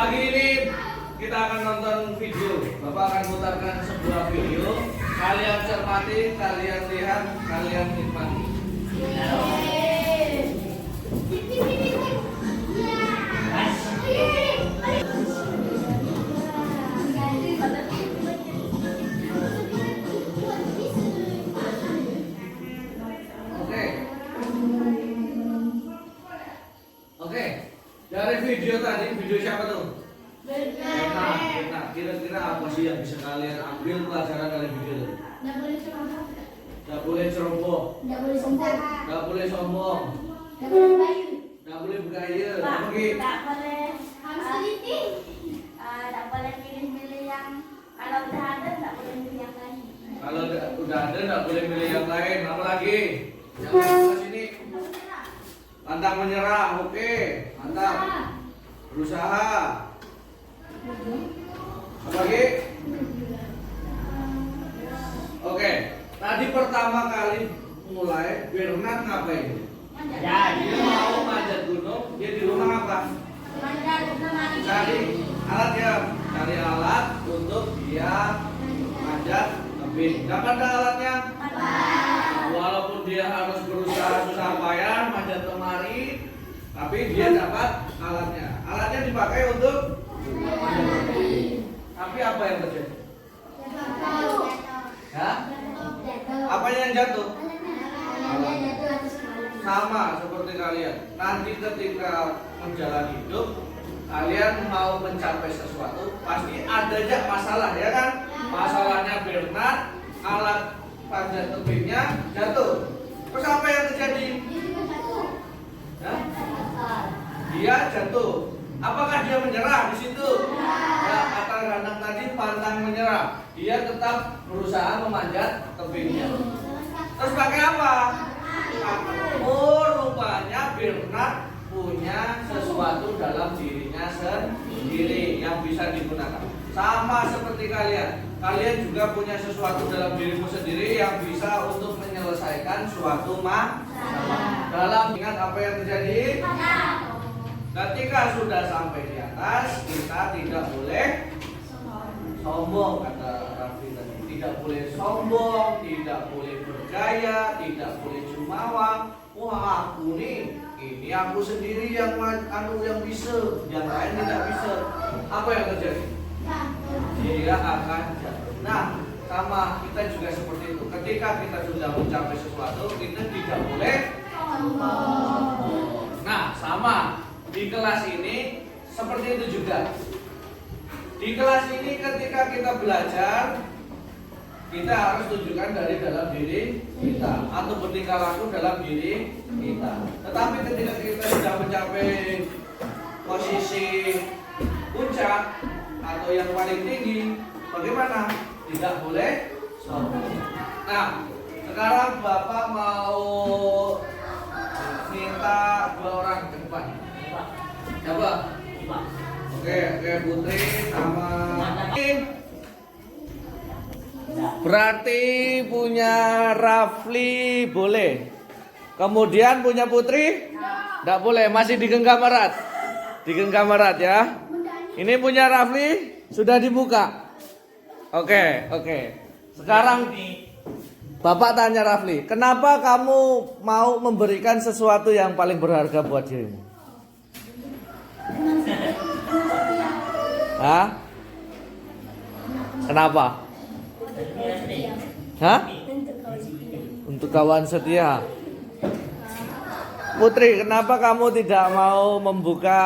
Pagi ini kita akan nonton video. Bapak akan putarkan sebuah video. Kalian cermati, kalian lihat, kalian nikmati. Oke. Dari video tadi, video siapa tuh? Benar. Kira-kira apa sih yang bisa kalian ambil pelajaran dari video itu? Tidak boleh ceroboh. Tidak boleh sombong. Tidak boleh sombong. Tidak boleh bayu. Tidak boleh bergaya. Pak, Pergi. tak boleh Harus teliti. tak boleh milih-milih yang kalau udah ada tak boleh milih yang lain. Kalau udah ada, tidak boleh milih yang lain. Apa lagi? Yang sebelah sini. Pantang menyerah. Oke. Mantap. Berusaha. Apa lagi? Oke. Tadi pertama kali mulai Bernard ngapain? Ya, dia mau manjat gunung. Dia di rumah apa? Cari alat ya. Cari alat untuk dia manjat tebing. Dapat nggak alatnya? Walaupun dia harus berusaha susah payah manjat kemari, tapi dia dapat alatnya. Alatnya dipakai untuk manjat tebing. Tapi apa yang terjadi? Ya? Apanya yang jatuh? Sama seperti kalian. Nanti ketika menjalani hidup, kalian mau mencapai sesuatu, pasti ada aja masalah, ya kan? Masalahnya Bernard, alat panjat tebingnya jatuh. Terus apa yang terjadi? Ya? Dia jatuh. Apakah dia menyerah di situ? Ya, kata Ranang tadi pantang menyerah. Dia tetap berusaha memanjat tebingnya. Terus pakai apa? Oh, rupanya Bernard punya sesuatu dalam dirinya sendiri yang bisa digunakan. Sama seperti kalian. Kalian juga punya sesuatu dalam dirimu sendiri yang bisa untuk menyelesaikan suatu masalah. Dalam ingat apa yang terjadi? Ketika sudah sampai di atas, kita tidak boleh sombong, kata Raffi tadi. Tidak boleh sombong, tidak boleh bergaya, tidak boleh jumawa. Wah, aku nih, ini aku sendiri yang yang bisa, yang lain tidak bisa. Apa yang terjadi? Dia akan jatuh. Nah, sama kita juga seperti itu. Ketika kita sudah mencapai sesuatu, kita tidak boleh sombong. Nah, sama. Di kelas ini seperti itu juga. Di kelas ini ketika kita belajar, kita harus tunjukkan dari dalam diri kita atau bertingkah laku dalam diri kita. Tetapi ketika kita sudah mencapai posisi puncak atau yang paling tinggi, bagaimana? Tidak boleh sombong. Nah, sekarang Bapak mau minta 2 orang ke depan. Siapa? Oke, Putri sama berarti punya Rafli boleh. Kemudian punya Putri? Tidak boleh, masih digenggam erat. Digenggam erat ya. Ini punya Rafli sudah dibuka. Oke. Sekarang Bapak tanya Rafli, kenapa kamu mau memberikan sesuatu yang paling berharga buat dirimu? Hah? Kenapa? Hah? Untuk kawan setia. Putri, kenapa kamu tidak mau membuka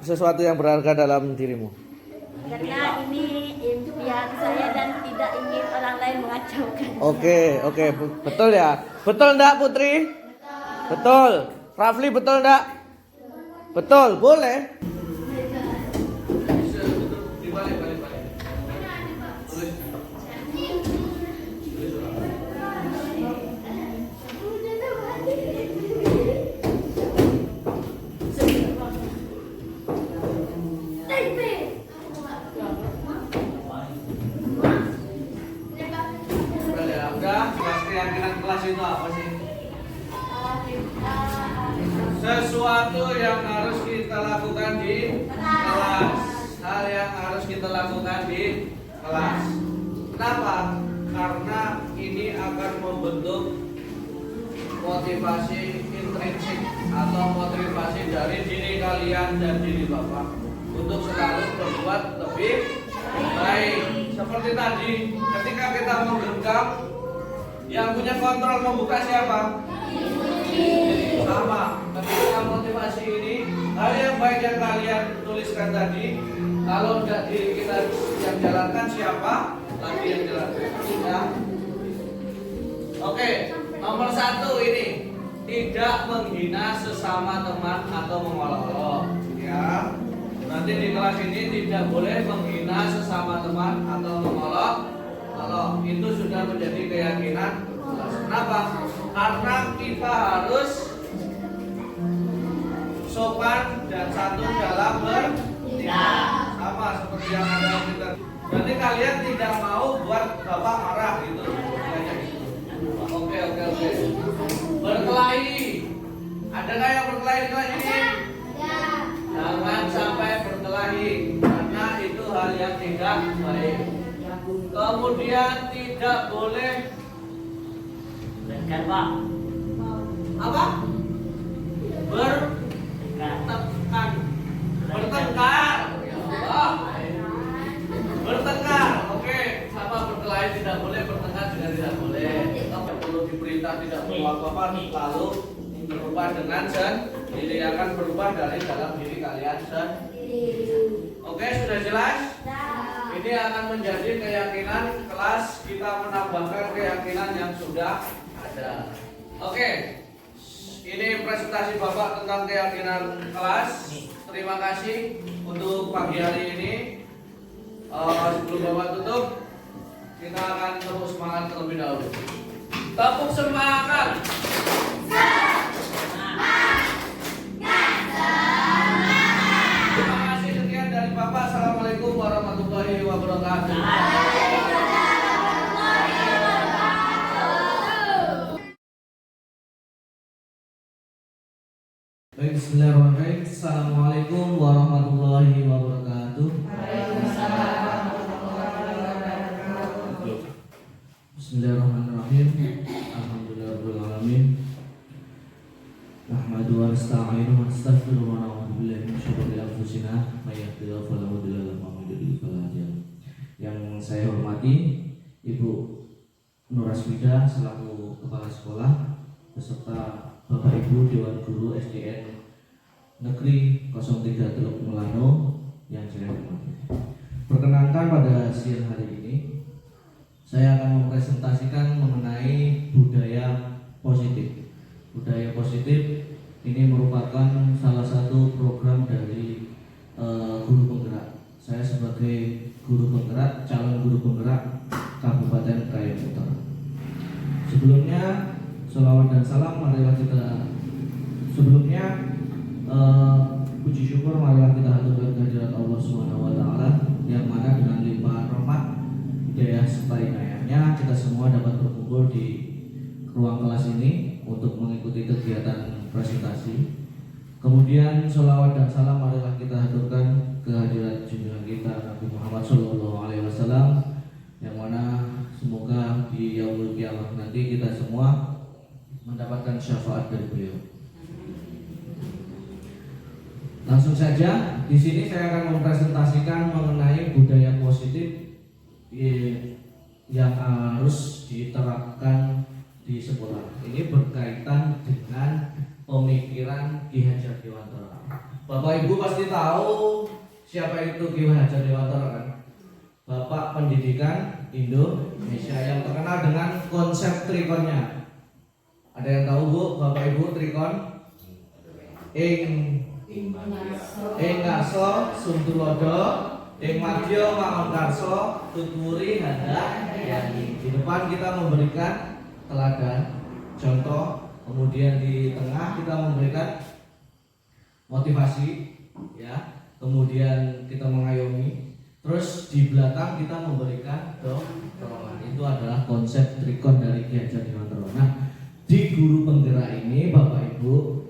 sesuatu yang berharga dalam dirimu? Karena ini impian saya dan tidak ingin orang lain mengacaukan. Oke, betul ya. Betul enggak Putri? Betul. Rafli betul enggak? Betul, boleh. Keyakinan kelas itu apa sih? Sesuatu yang harus kita lakukan di kelas. hal yang harus kita lakukan di kelas. Kenapa? Karena ini akan membentuk motivasi intrinsik atau motivasi dari diri kalian dan diri Bapak untuk selalu berbuat lebih baik. Seperti tadi, ketika kita menggenggam, yang punya kontrol membuka siapa? Sama. Ketika motivasi ini, hal yang baik yang kalian tuliskan tadi, kalau tidak diri kita yang jalankan, siapa lagi yang jalankan? Ya. Oke, nomor 1 ini tidak menghina sesama teman atau mengolok-olok. Ya. Nanti di kelas ini tidak boleh menghina sesama teman atau mengolok-olok. Itu sudah menjadi keyakinan kelas. Kenapa? Karena kita harus sopan dan santun dalam bertindak. Sama seperti yang ada kita. Berarti kalian tidak mau buat bapak marah gitu. Oke. Berkelahi. Adakah yang berkelahi di kelas ini? Jangan sampai berkelahi karena itu hal yang tidak baik. Kemudian tidak boleh Berkata apa? Bertengkar. Oh. Bertengkar. Oke, sama berkelahi tidak boleh, bertengkar juga tidak boleh. Tidak perlu diperintah, tidak perlu apa-apa, lalu berubah dengan sendiri, akan berubah dari dalam diri kalian sendiri. Oke, sudah jelas? Ini akan menjadi keyakinan kelas, kita menambahkan keyakinan yang sudah ada. Oke, ini presentasi Bapak tentang keyakinan kelas. Terima kasih untuk pagi hari ini. Sebelum Bapak tutup, kita akan tepuk semangat terlebih dahulu. Tepuk semangat. Terima kasih, sekian dari Bapak. Assalamualaikum warahmatullahi wabarakatuh. Baik, bismillahirrahmanirrahim. Assalamualaikum warahmatullahi wabarakatuh. Bismillahirrahmanirrahim. Alhamdulillahirabbil alamin. Nahmadu wa nasta'inuhu wa nastaghfiruhu wa na'udzu billahi min syururi anfusina may yahdihillahu fala mudilla lahu wa may yudlil fala hadiya lahu. Yang saya hormati Ibu Nur Asmida selaku Kepala Sekolah beserta Bapak Ibu Dewan Guru SDN Negeri 03 Teluk Melano yang saya hormati. Perkenankan pada siang hari ini saya akan mempresentasikan mengenai budaya positif. Budaya positif ini merupakan salah satu program dari guru penggerak. Saya sebagai guru penggerak, calon guru penggerak Kabupaten Krayan Utara. Sebelumnya, sholawat dan salam marilah kita puji syukur marilah kita haturkan kehadirat Allah Subhanahu wa taala yang mana dengan limpahan rahmat, hidayah serta inayahnya kita semua dapat berkumpul di ruang kelas ini untuk mengikuti kegiatan presentasi. Kemudian sholawat dan salam marilah kita haturkan kehadirat junjungan kita Nabi Muhammad SAW yang mana semoga di yaumul qiyamah nanti kita semua mendapatkan syafaat dari beliau. Langsung saja, di sini saya akan mempresentasikan mengenai budaya positif yang harus diterapkan di sekolah. Ini berkaitan dengan pemikiran Ki Hajar Dewantara. Bapak Ibu pasti tahu siapa itu Ki Hajar Dewantara kan? Bapak Pendidikan Indonesia yang terkenal dengan konsep trikonnya. Ada yang tahu Bu, Bapak Ibu trikon? Ing ngaso suntulodo, ing madya mangun karso, tuturi handa yani. Di depan kita memberikan teladan, contoh, kemudian di tengah kita memberikan motivasi, ya, kemudian kita mengayomi, terus di belakang kita memberikan dorongan. Itu adalah konsep trikon dari Ki Hajar Dewantara. Nah, di guru penggerak ini Bapak Ibu,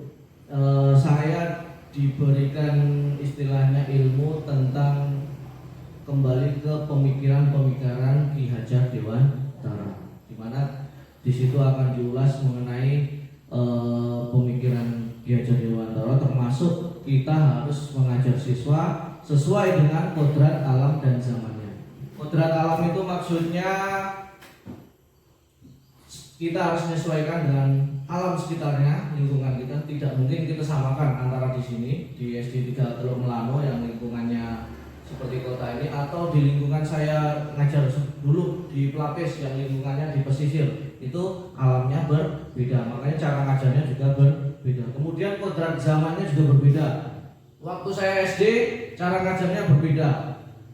saya diberikan istilahnya ilmu tentang kembali ke pemikiran-pemikiran Ki Hajar Dewantara, di mana di situ akan diulas mengenai pemikiran Ki Hajar Dewantara, termasuk kita harus mengajar siswa sesuai dengan kodrat alam dan zamannya. Kodrat alam itu maksudnya kita harus menyesuaikan dengan alam sekitarnya, lingkungan kita. Tidak mungkin kita samakan antara di sini di SD 3 Teluk Melano yang lingkungannya seperti kota ini, atau di lingkungan saya ngajar dulu di Pelapis yang lingkungannya di pesisir. Itu alamnya berbeda, makanya cara ngajarnya juga berbeda. Kemudian kodrat zamannya juga berbeda. Waktu saya SD cara ngajarnya berbeda,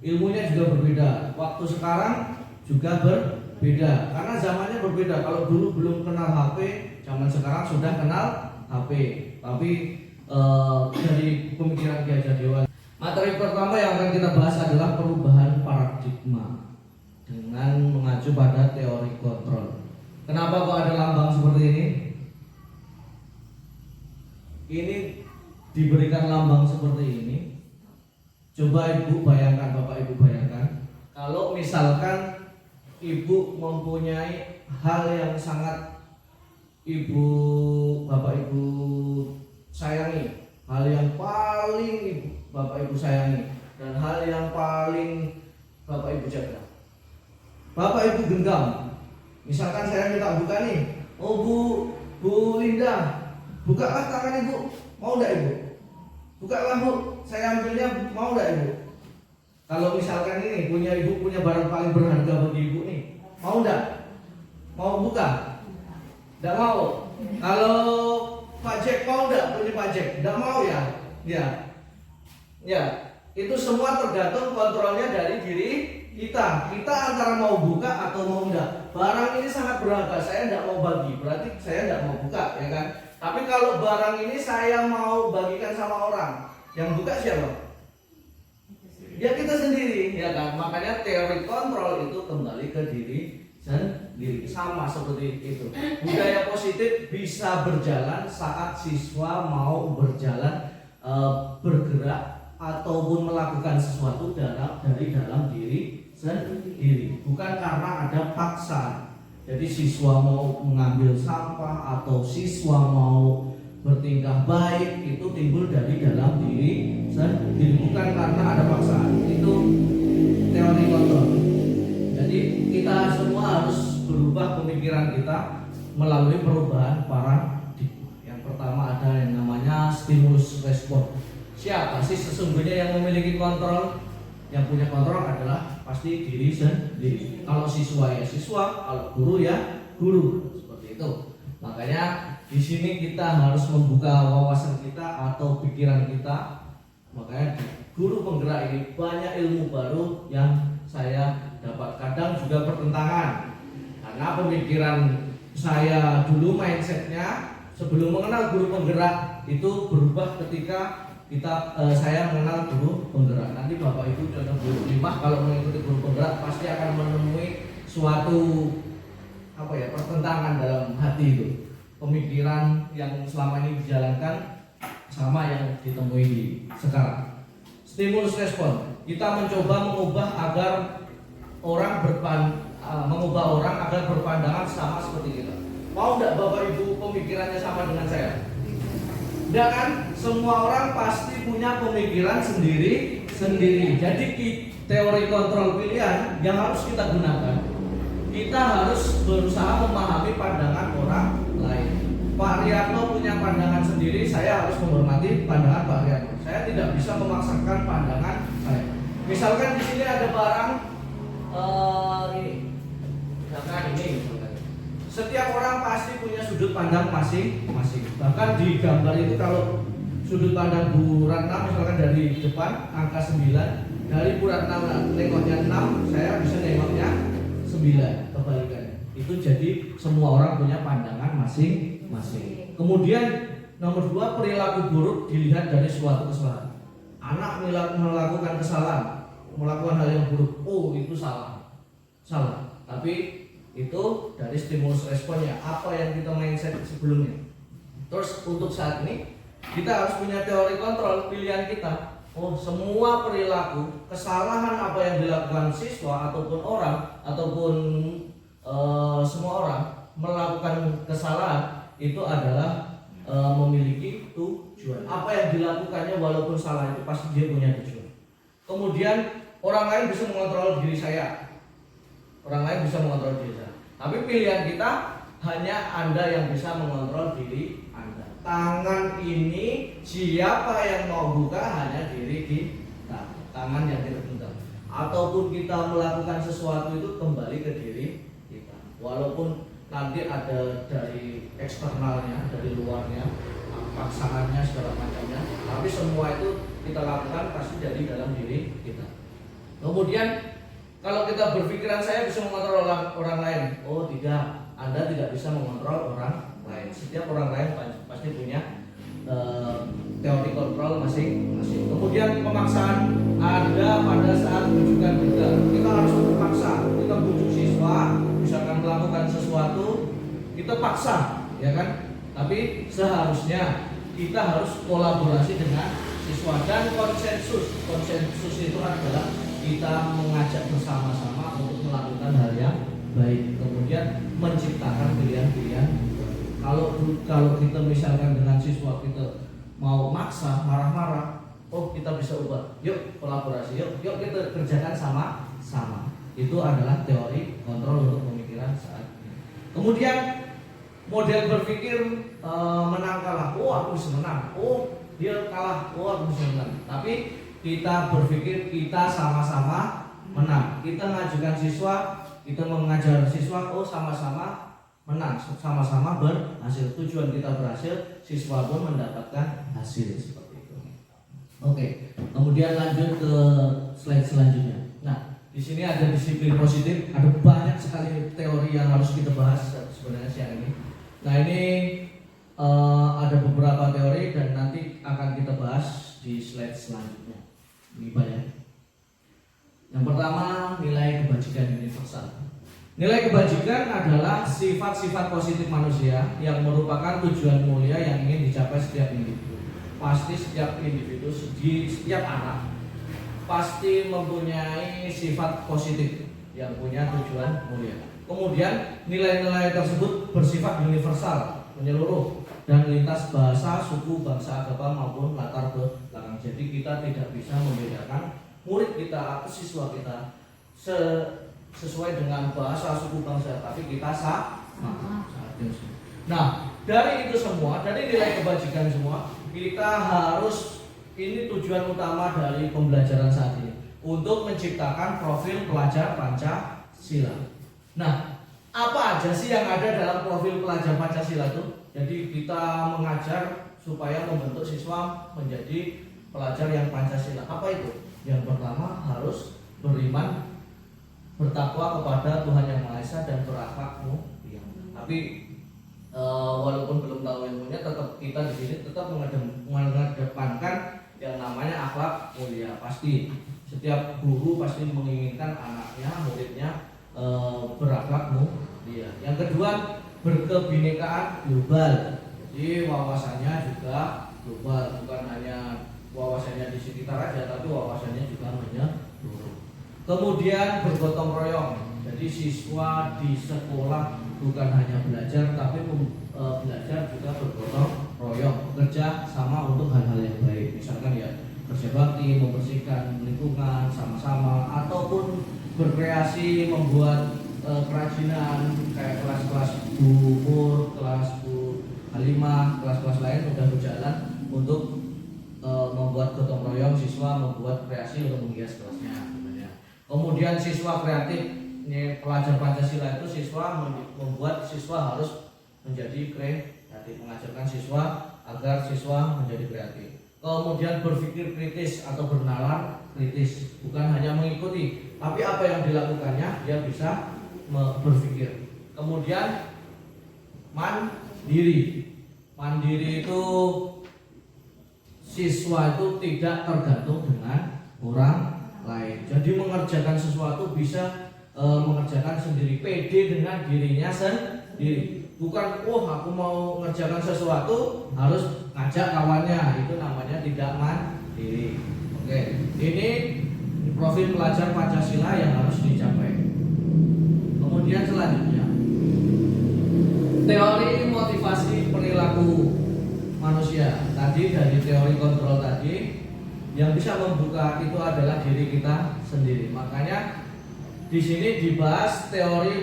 ilmunya juga berbeda. Waktu sekarang juga berbeda karena zamannya berbeda. Kalau dulu belum kenal HP, zaman sekarang sudah kenal HP. Tapi dari pemikiran Ki Hajar Dewantara, materi pertama yang akan kita bahas adalah perubahan paradigma dengan mengacu pada teori kontrol. Kenapa kok ada lambang seperti ini? Ini diberikan lambang seperti ini. Coba ibu bayangkan, bapak ibu bayangkan, kalau misalkan ibu mempunyai hal yang sangat bapak ibu sayangi, hal yang paling bapak ibu sayangi, dan hal yang paling bapak ibu jaga. Bapak ibu genggam, misalkan saya minta buka nih, oh Bu Linda, bukalah tangan ibu, mau enggak ibu? Bukalah Bu, saya ambilnya, mau enggak ibu? Kalau misalkan ini ibu punya barang paling berharga bagi ibu nih, mau enggak? Mau buka? Enggak mau. Kalau Pak Jack mau enggak punya Pak Jack? Enggak mau ya? Ya, itu semua tergantung kontrolnya dari diri kita. Kita antara mau buka atau mau enggak. Barang ini sangat berharga, saya enggak mau bagi, berarti saya enggak mau buka, ya kan? Tapi kalau barang ini saya mau bagikan sama orang, yang buka siapa? Ya kita sendiri, ya kan? Makanya teori kontrol itu kembali ke diri sendiri, sama seperti itu. Budaya positif bisa berjalan saat siswa mau berjalan, bergerak ataupun melakukan sesuatu dari dalam diri sendiri, bukan karena ada paksaan. Jadi siswa mau mengambil sampah atau siswa mau bertingkah baik itu timbul dari dalam diri sendiri, bukan karena ada paksaan. Itu teori kontrol. Jadi kita semua harus berubah pemikiran kita melalui perubahan paradigma. Yang pertama ada yang namanya stimulus respon. Siapa sih sesungguhnya yang memiliki kontrol? Yang punya kontrol adalah pasti diri sendiri. Kalau siswa ya siswa, kalau guru ya guru, seperti itu. Makanya di sini kita harus membuka wawasan kita atau pikiran kita. Makanya guru penggerak ini banyak ilmu baru yang saya dapat. Kadang juga pertentangan, karena pemikiran saya dulu mindsetnya sebelum mengenal guru penggerak itu berubah ketika saya mengenal guru penggerak. Nanti bapak ibu contoh guru lima kalau mengikuti guru penggerak pasti akan menemui suatu pertentangan dalam hati itu. Pemikiran yang selama ini dijalankan sama yang ditemui sekarang. Stimulus respon, kita mencoba mengubah orang agar berpandangan sama seperti kita. Mau enggak bapak ibu pemikirannya sama dengan saya? Enggak kan? Semua orang pasti punya pemikiran sendiri. Jadi teori kontrol pilihan yang harus kita gunakan, kita harus berusaha memahami pandangan orang lain. Pak Rianto punya pandangan sendiri, saya harus menghormati pandangan Pak Rianto. Saya tidak bisa memaksakan pandangan saya. Misalkan di sini ada barang ini. Setiap orang pasti punya sudut pandang masing-masing. Bahkan di gambar itu kalau sudut pandang Bu Ratna misalkan dari depan angka 9, dari Bu Ratna nengoknya 6, saya bisa nengoknya 9, kebalikannya. Itu jadi semua orang punya pandangan masing-masing. Kemudian nomor 2, perilaku buruk dilihat dari suatu kesalahan. Anak melakukan kesalahan, melakukan hal yang buruk, oh itu salah. Tapi itu dari stimulus responnya, apa yang kita mindset sebelumnya. Terus untuk saat ini kita harus punya teori kontrol pilihan kita. oh semua perilaku, kesalahan apa yang dilakukan siswa ataupun orang ataupun semua orang melakukan kesalahan itu adalah memiliki tujuan. Apa yang dilakukannya walaupun salah itu pasti dia punya tujuan. Kemudian orang lain bisa mengontrol diri saya, orang lain bisa mengontrol diri saya. Tapi pilihan kita hanya Anda yang bisa mengontrol diri Anda. Tangan ini siapa yang mau buka hanya diri kita. Tangan yang kita genggam. Ataupun kita melakukan sesuatu itu kembali ke diri kita. Walaupun nanti ada dari eksternalnya, dari luarnya, pasangannya segala macamnya, tapi semua itu kita lakukan pasti dari dalam diri kita. Kemudian kalau kita berpikiran saya bisa mengontrol orang lain, oh tidak, Anda tidak bisa mengontrol orang lain. Setiap orang lain pasti punya teori kontrol masing-masing. Kemudian pemaksaan ada pada saat rujukan kita harus memaksa, kita bujuk siswa, misalkan melakukan sesuatu, kita paksa, ya kan? Tapi seharusnya kita harus kolaborasi dengan siswa dan konsensus. Konsensus itu adalah kita mengajak bersama-sama untuk melakukan hal yang baik, kemudian menciptakan pilihan-pilihan. Kalau kita misalkan dengan siswa kita mau maksa, marah-marah, oh kita bisa ubah. Yuk kolaborasi, yuk kita kerjakan sama-sama. Itu adalah teori kontrol untuk pemikiran saat ini. Kemudian model berpikir menang kalah. Oh aku bisa menang. Oh dia kalah. Oh aku bisa menang. Tapi kita berpikir kita sama-sama menang. Kita mengajukan siswa, kita mengajar siswa, oh sama-sama menang, sama-sama berhasil. Tujuan kita berhasil, siswa pun mendapatkan hasil seperti itu. Oke, kemudian lanjut ke slide selanjutnya. Nah, di sini ada disiplin positif, ada banyak sekali teori yang harus kita bahas sebenarnya siang ini. Nah ini ada beberapa teori dan nanti akan kita bahas di slide selanjutnya. Ini banyak. Yang pertama, nilai kebajikan universal. Nilai kebajikan adalah sifat-sifat positif manusia yang merupakan tujuan mulia yang ingin dicapai setiap individu. Pasti setiap individu, setiap anak pasti mempunyai sifat positif yang punya tujuan mulia. Kemudian nilai-nilai tersebut bersifat universal, menyeluruh dan lintas bahasa, suku, bangsa, agama maupun latar belakang. Jadi kita tidak bisa membedakan murid kita atau siswa kita sesuai dengan bahasa, suku, bangsa, tapi kita sama. Nah, dari itu semua, dari nilai kebajikan semua, kita harus, ini tujuan utama dari pembelajaran saat ini, untuk menciptakan profil pelajar Pancasila. Nah, apa aja sih yang ada dalam profil pelajar Pancasila itu? Jadi kita mengajar supaya membentuk siswa menjadi pelajar yang Pancasila. Apa itu? Yang pertama harus beriman, bertakwa kepada Tuhan Yang Maha Esa dan berakhlak mulia. Tapi walaupun belum tahu ilmunya, tetap kita di sini tetap mengedepankan yang namanya akhlak mulia. Pasti setiap guru pasti menginginkan anaknya, muridnya berakhlak mulia. Yang kedua, berkebinekaan global. Jadi wawasannya juga global, bukan hanya wawasannya di sekitar aja, tapi wawasannya juga menyeluruh. Kemudian bergotong royong. Jadi siswa di sekolah bukan hanya belajar, tapi belajar juga bergotong royong, bekerja sama untuk hal-hal yang baik. Misalkan ya kerja bakti, membersihkan lingkungan sama-sama, ataupun berkreasi, membuat kerajinan kayak kelas-kelas Bu Pur, kelas Bu Halimah, kelas-kelas lain sudah berjalan untuk membuat gotong royong siswa, membuat kreasi untuk menghias kelasnya. Kemudian siswa kreatif, ini pelajar Pancasila itu siswa membuat siswa harus menjadi kreatif, mengajarkan siswa agar siswa menjadi kreatif. Kemudian berpikir kritis atau bernalar kritis, bukan hanya mengikuti, tapi apa yang dilakukannya dia bisa berpikir. Kemudian mandiri. Mandiri itu siswa itu tidak tergantung dengan orang lain. Jadi mengerjakan sesuatu bisa mengerjakan sendiri, pede dengan dirinya sendiri. Bukan, aku mau mengerjakan sesuatu harus ngajak kawannya. Itu namanya tidak mandiri. Oke. pelajar Pancasila yang harus dicapai. Kemudian selanjutnya, teori motivasi perilaku manusia. Tadi dari teori kontrol tadi, yang bisa membuka itu adalah diri kita sendiri. Makanya di sini dibahas teori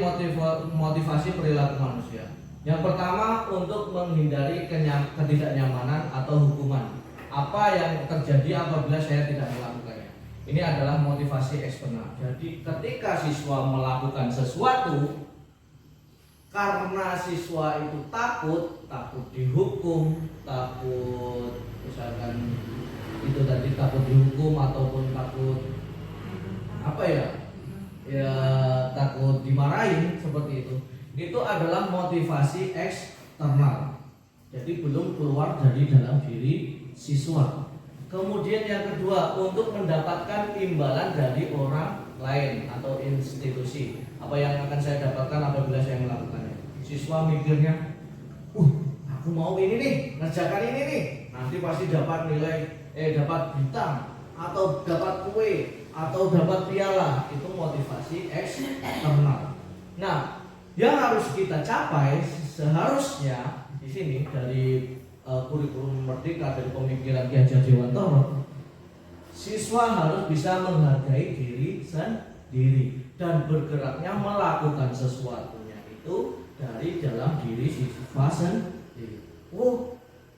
motivasi perilaku manusia. Yang pertama, untuk menghindari ketidaknyamanan atau hukuman. Apa yang terjadi apabila saya tidak melakukannya? Ini adalah motivasi eksternal. Jadi ketika siswa melakukan sesuatu karena siswa itu takut dihukum, takut misalkan itu tadi takut dihukum ataupun takut apa ya takut dimarahin seperti itu adalah motivasi eksternal. Jadi belum keluar dari dalam diri siswa. Kemudian yang kedua, untuk mendapatkan imbalan dari orang lain atau institusi. Apa yang akan saya dapatkan apabila saya melakukannya? Siswa mikirnya, aku mau ini nih, ngerjakan ini nih, nanti pasti dapat nilai, dapat bintang, atau dapat kue, atau dapat piala. Itu motivasi eksternal. Nah, yang harus kita capai seharusnya di sini dari kurikulum Merdeka, dari pemikiran Ki Hajar Dewantara, siswa harus bisa menghargai diri sendiri dan bergeraknya melakukan sesuatunya itu dari dalam diri siswa sendiri.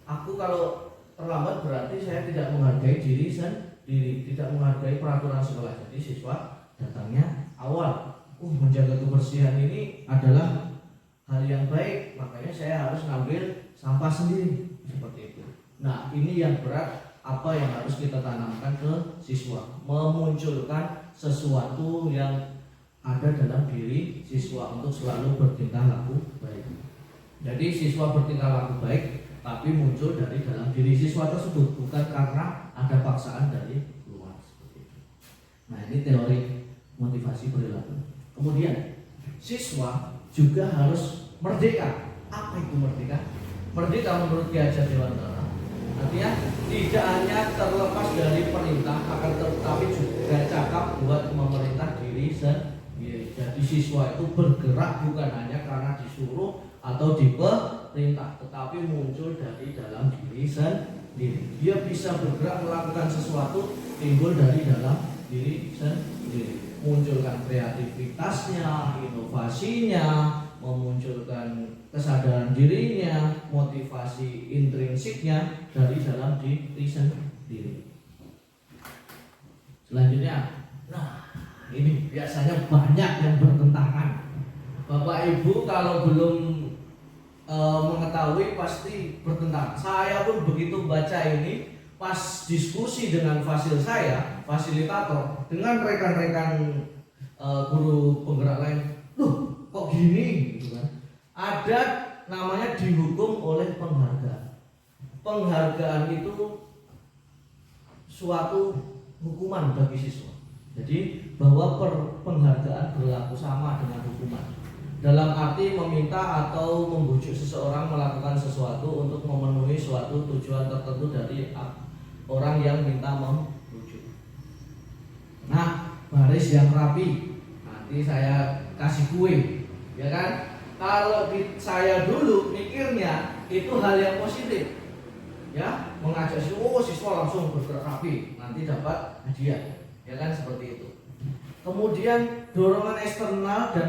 Aku kalau terlambat berarti saya tidak menghargai diri sendiri, tidak menghargai peraturan sekolah. Jadi siswa datangnya awal. Menjaga kebersihan ini adalah hal yang baik, makanya saya harus ngambil sampah sendiri, seperti itu. Nah, ini yang berat, apa yang harus kita tanamkan ke siswa, memunculkan sesuatu yang ada dalam diri siswa untuk selalu bertingkah laku baik. Jadi siswa bertingkah laku baik, tapi muncul dari dalam diri siswa tersebut, bukan karena ada paksaan dari luar, seperti itu. Nah, ini teori motivasi perilaku. Kemudian siswa juga harus merdeka. Apa itu merdeka? Merdeka menurut Ki Hajar Dewantara artinya tidak hanya terlepas dari perintah, akan tetapi juga cakap buat memerintah diri sendiri. Jadi siswa itu bergerak bukan hanya karena disuruh atau diperintah, tetapi muncul dari dalam diri sendiri. Dia bisa bergerak melakukan sesuatu timbul dari dalam diri sendiri. Munculkan kreativitasnya, inovasinya, memunculkan kesadaran dirinya, motivasi intrinsiknya dari dalam diri sendiri. Selanjutnya, nah ini biasanya banyak yang bertentangan. Bapak Ibu kalau belum mengetahui pasti bertentangan. Saya pun begitu baca ini, pas diskusi dengan fasilitator, dengan rekan-rekan guru penggerak lain, kok gini gitu kan. Ada namanya dihukum oleh penghargaan. Penghargaan itu suatu hukuman bagi siswa. Jadi bahwa penghargaan berlaku sama dengan hukuman. Dalam arti meminta atau membujuk seseorang melakukan sesuatu untuk memenuhi suatu tujuan tertentu dari orang yang minta membujuk. Nah, baris yang rapi, nanti saya kasih kue, ya kan? Kalau saya dulu mikirnya itu hal yang positif, ya, mengajak siswa langsung bergerak rapi, nanti dapat hadiah, ya kan, seperti itu. Kemudian dorongan eksternal dan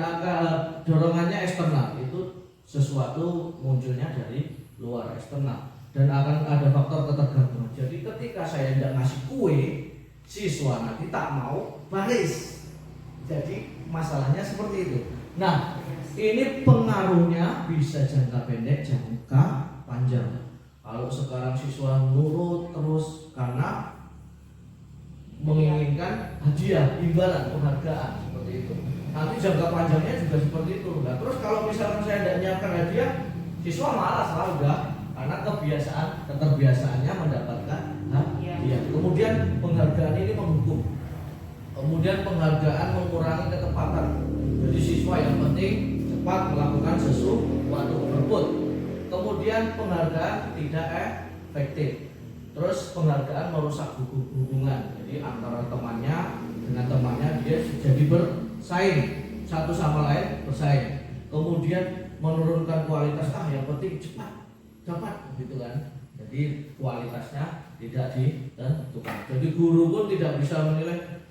dorongannya eksternal itu sesuatu munculnya dari luar eksternal. Dan akan ada faktor ketergantungan. Jadi ketika saya tidak ngasih kue, siswa nanti tak mau baris. Jadi masalahnya seperti itu. Nah, ini pengaruhnya bisa jangka pendek, jangka panjang. Kalau sekarang siswa nurut terus karena menginginkan hadiah, imbalan, penghargaan, seperti itu. Nanti jangka panjangnya juga seperti itu. Nah, terus kalau misalkan saya tidak nyiapkan hadiah, siswa malas lah udah. Karena keterbiasaannya mendapatkan hadiah. Kemudian penghargaan ini menghukum. Kemudian penghargaan mengurangi ketepatan. Jadi siswa yang penting cepat melakukan sesuatu, berebut. Kemudian penghargaan tidak efektif. Terus penghargaan merusak hubungan. Jadi antara temannya dengan temannya, dia jadi bersaing satu sama lain, bersaing. Kemudian menurunkan kualitas, yang penting cepat dapat gitu kan. Jadi kualitasnya tidak ditentukan. Jadi guru pun tidak bisa menilai,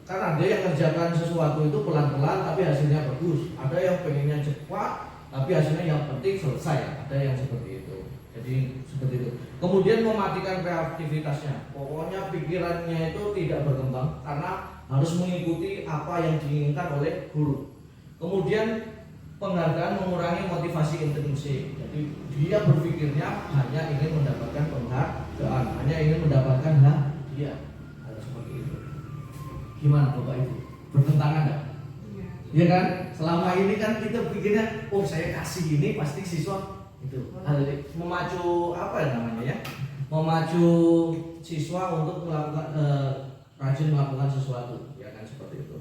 kan ada yang kerjakan sesuatu itu pelan-pelan tapi hasilnya bagus. Ada yang pengennya cepat tapi hasilnya yang penting selesai. Ada yang seperti itu. Jadi seperti itu. Kemudian mematikan kreativitasnya. Pokoknya pikirannya itu tidak berkembang karena harus mengikuti apa yang diinginkan oleh guru. Kemudian penghargaan mengurangi motivasi intrinsik. Jadi dia berpikirnya hanya ingin mendapatkan penghargaan, hanya ingin mendapatkan hadiah. Harus seperti itu. Gimana Bapak Ibu? Bertentangan enggak? Iya kan? Selama ini kan kita pikirnya, saya kasih ini pasti siswa itu. Memacu memacu siswa untuk melakukan rajin melakukan sesuatu, ya kan seperti itu.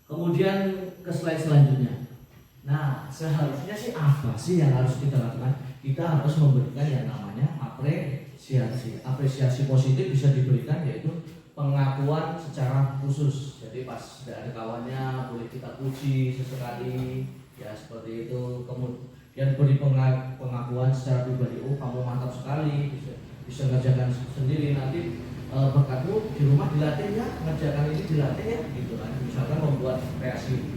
Kemudian ke slide selanjutnya. Nah, seharusnya sih apa sih yang harus kita lakukan? Kita harus memberikan yang namanya apresiasi. Apresiasi positif bisa diberikan yaitu pengakuan secara khusus. Jadi pas ada kawannya boleh kita puji sesekali, ya seperti itu. Kemudian beri pengakuan secara pribadi, kamu mantap sekali, bisa ngerjakan sendiri, nanti berkatmu di rumah dilatih ya, ngerjakan ini dilatih ya, gitu kan. Misalkan membuat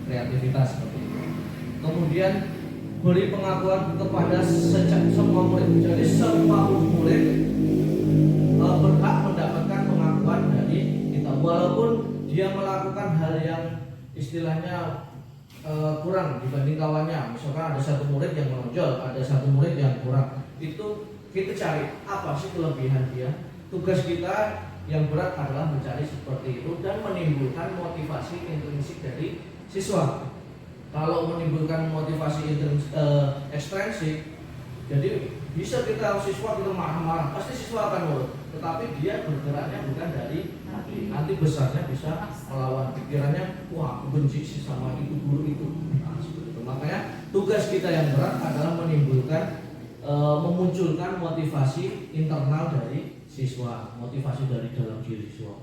kreativitas seperti itu. Kemudian beri pengakuan kepada semua murid. Jadi semua murid berhak mendapatkan pengakuan dari kita, walaupun dia melakukan hal yang istilahnya kurang dibanding kawannya. Misalkan ada satu murid yang menonjol, ada satu murid yang kurang. Itu kita cari apa sih kelebihan dia. Tugas kita yang berat adalah mencari seperti itu dan menimbulkan motivasi intrinsik dari siswa. Kalau menimbulkan motivasi ekstrinsik, jadi bisa siswa kita marah-marah, pasti siswa akan nurut. Tetapi dia bergeraknya bukan dari hati. Nanti besarnya bisa melawan pikirannya, aku benci sih sama itu guru itu. Nah, seperti itu. Makanya tugas kita yang berat adalah menimbulkan, memunculkan motivasi internal dari siswa, motivasi dari dalam diri siswa.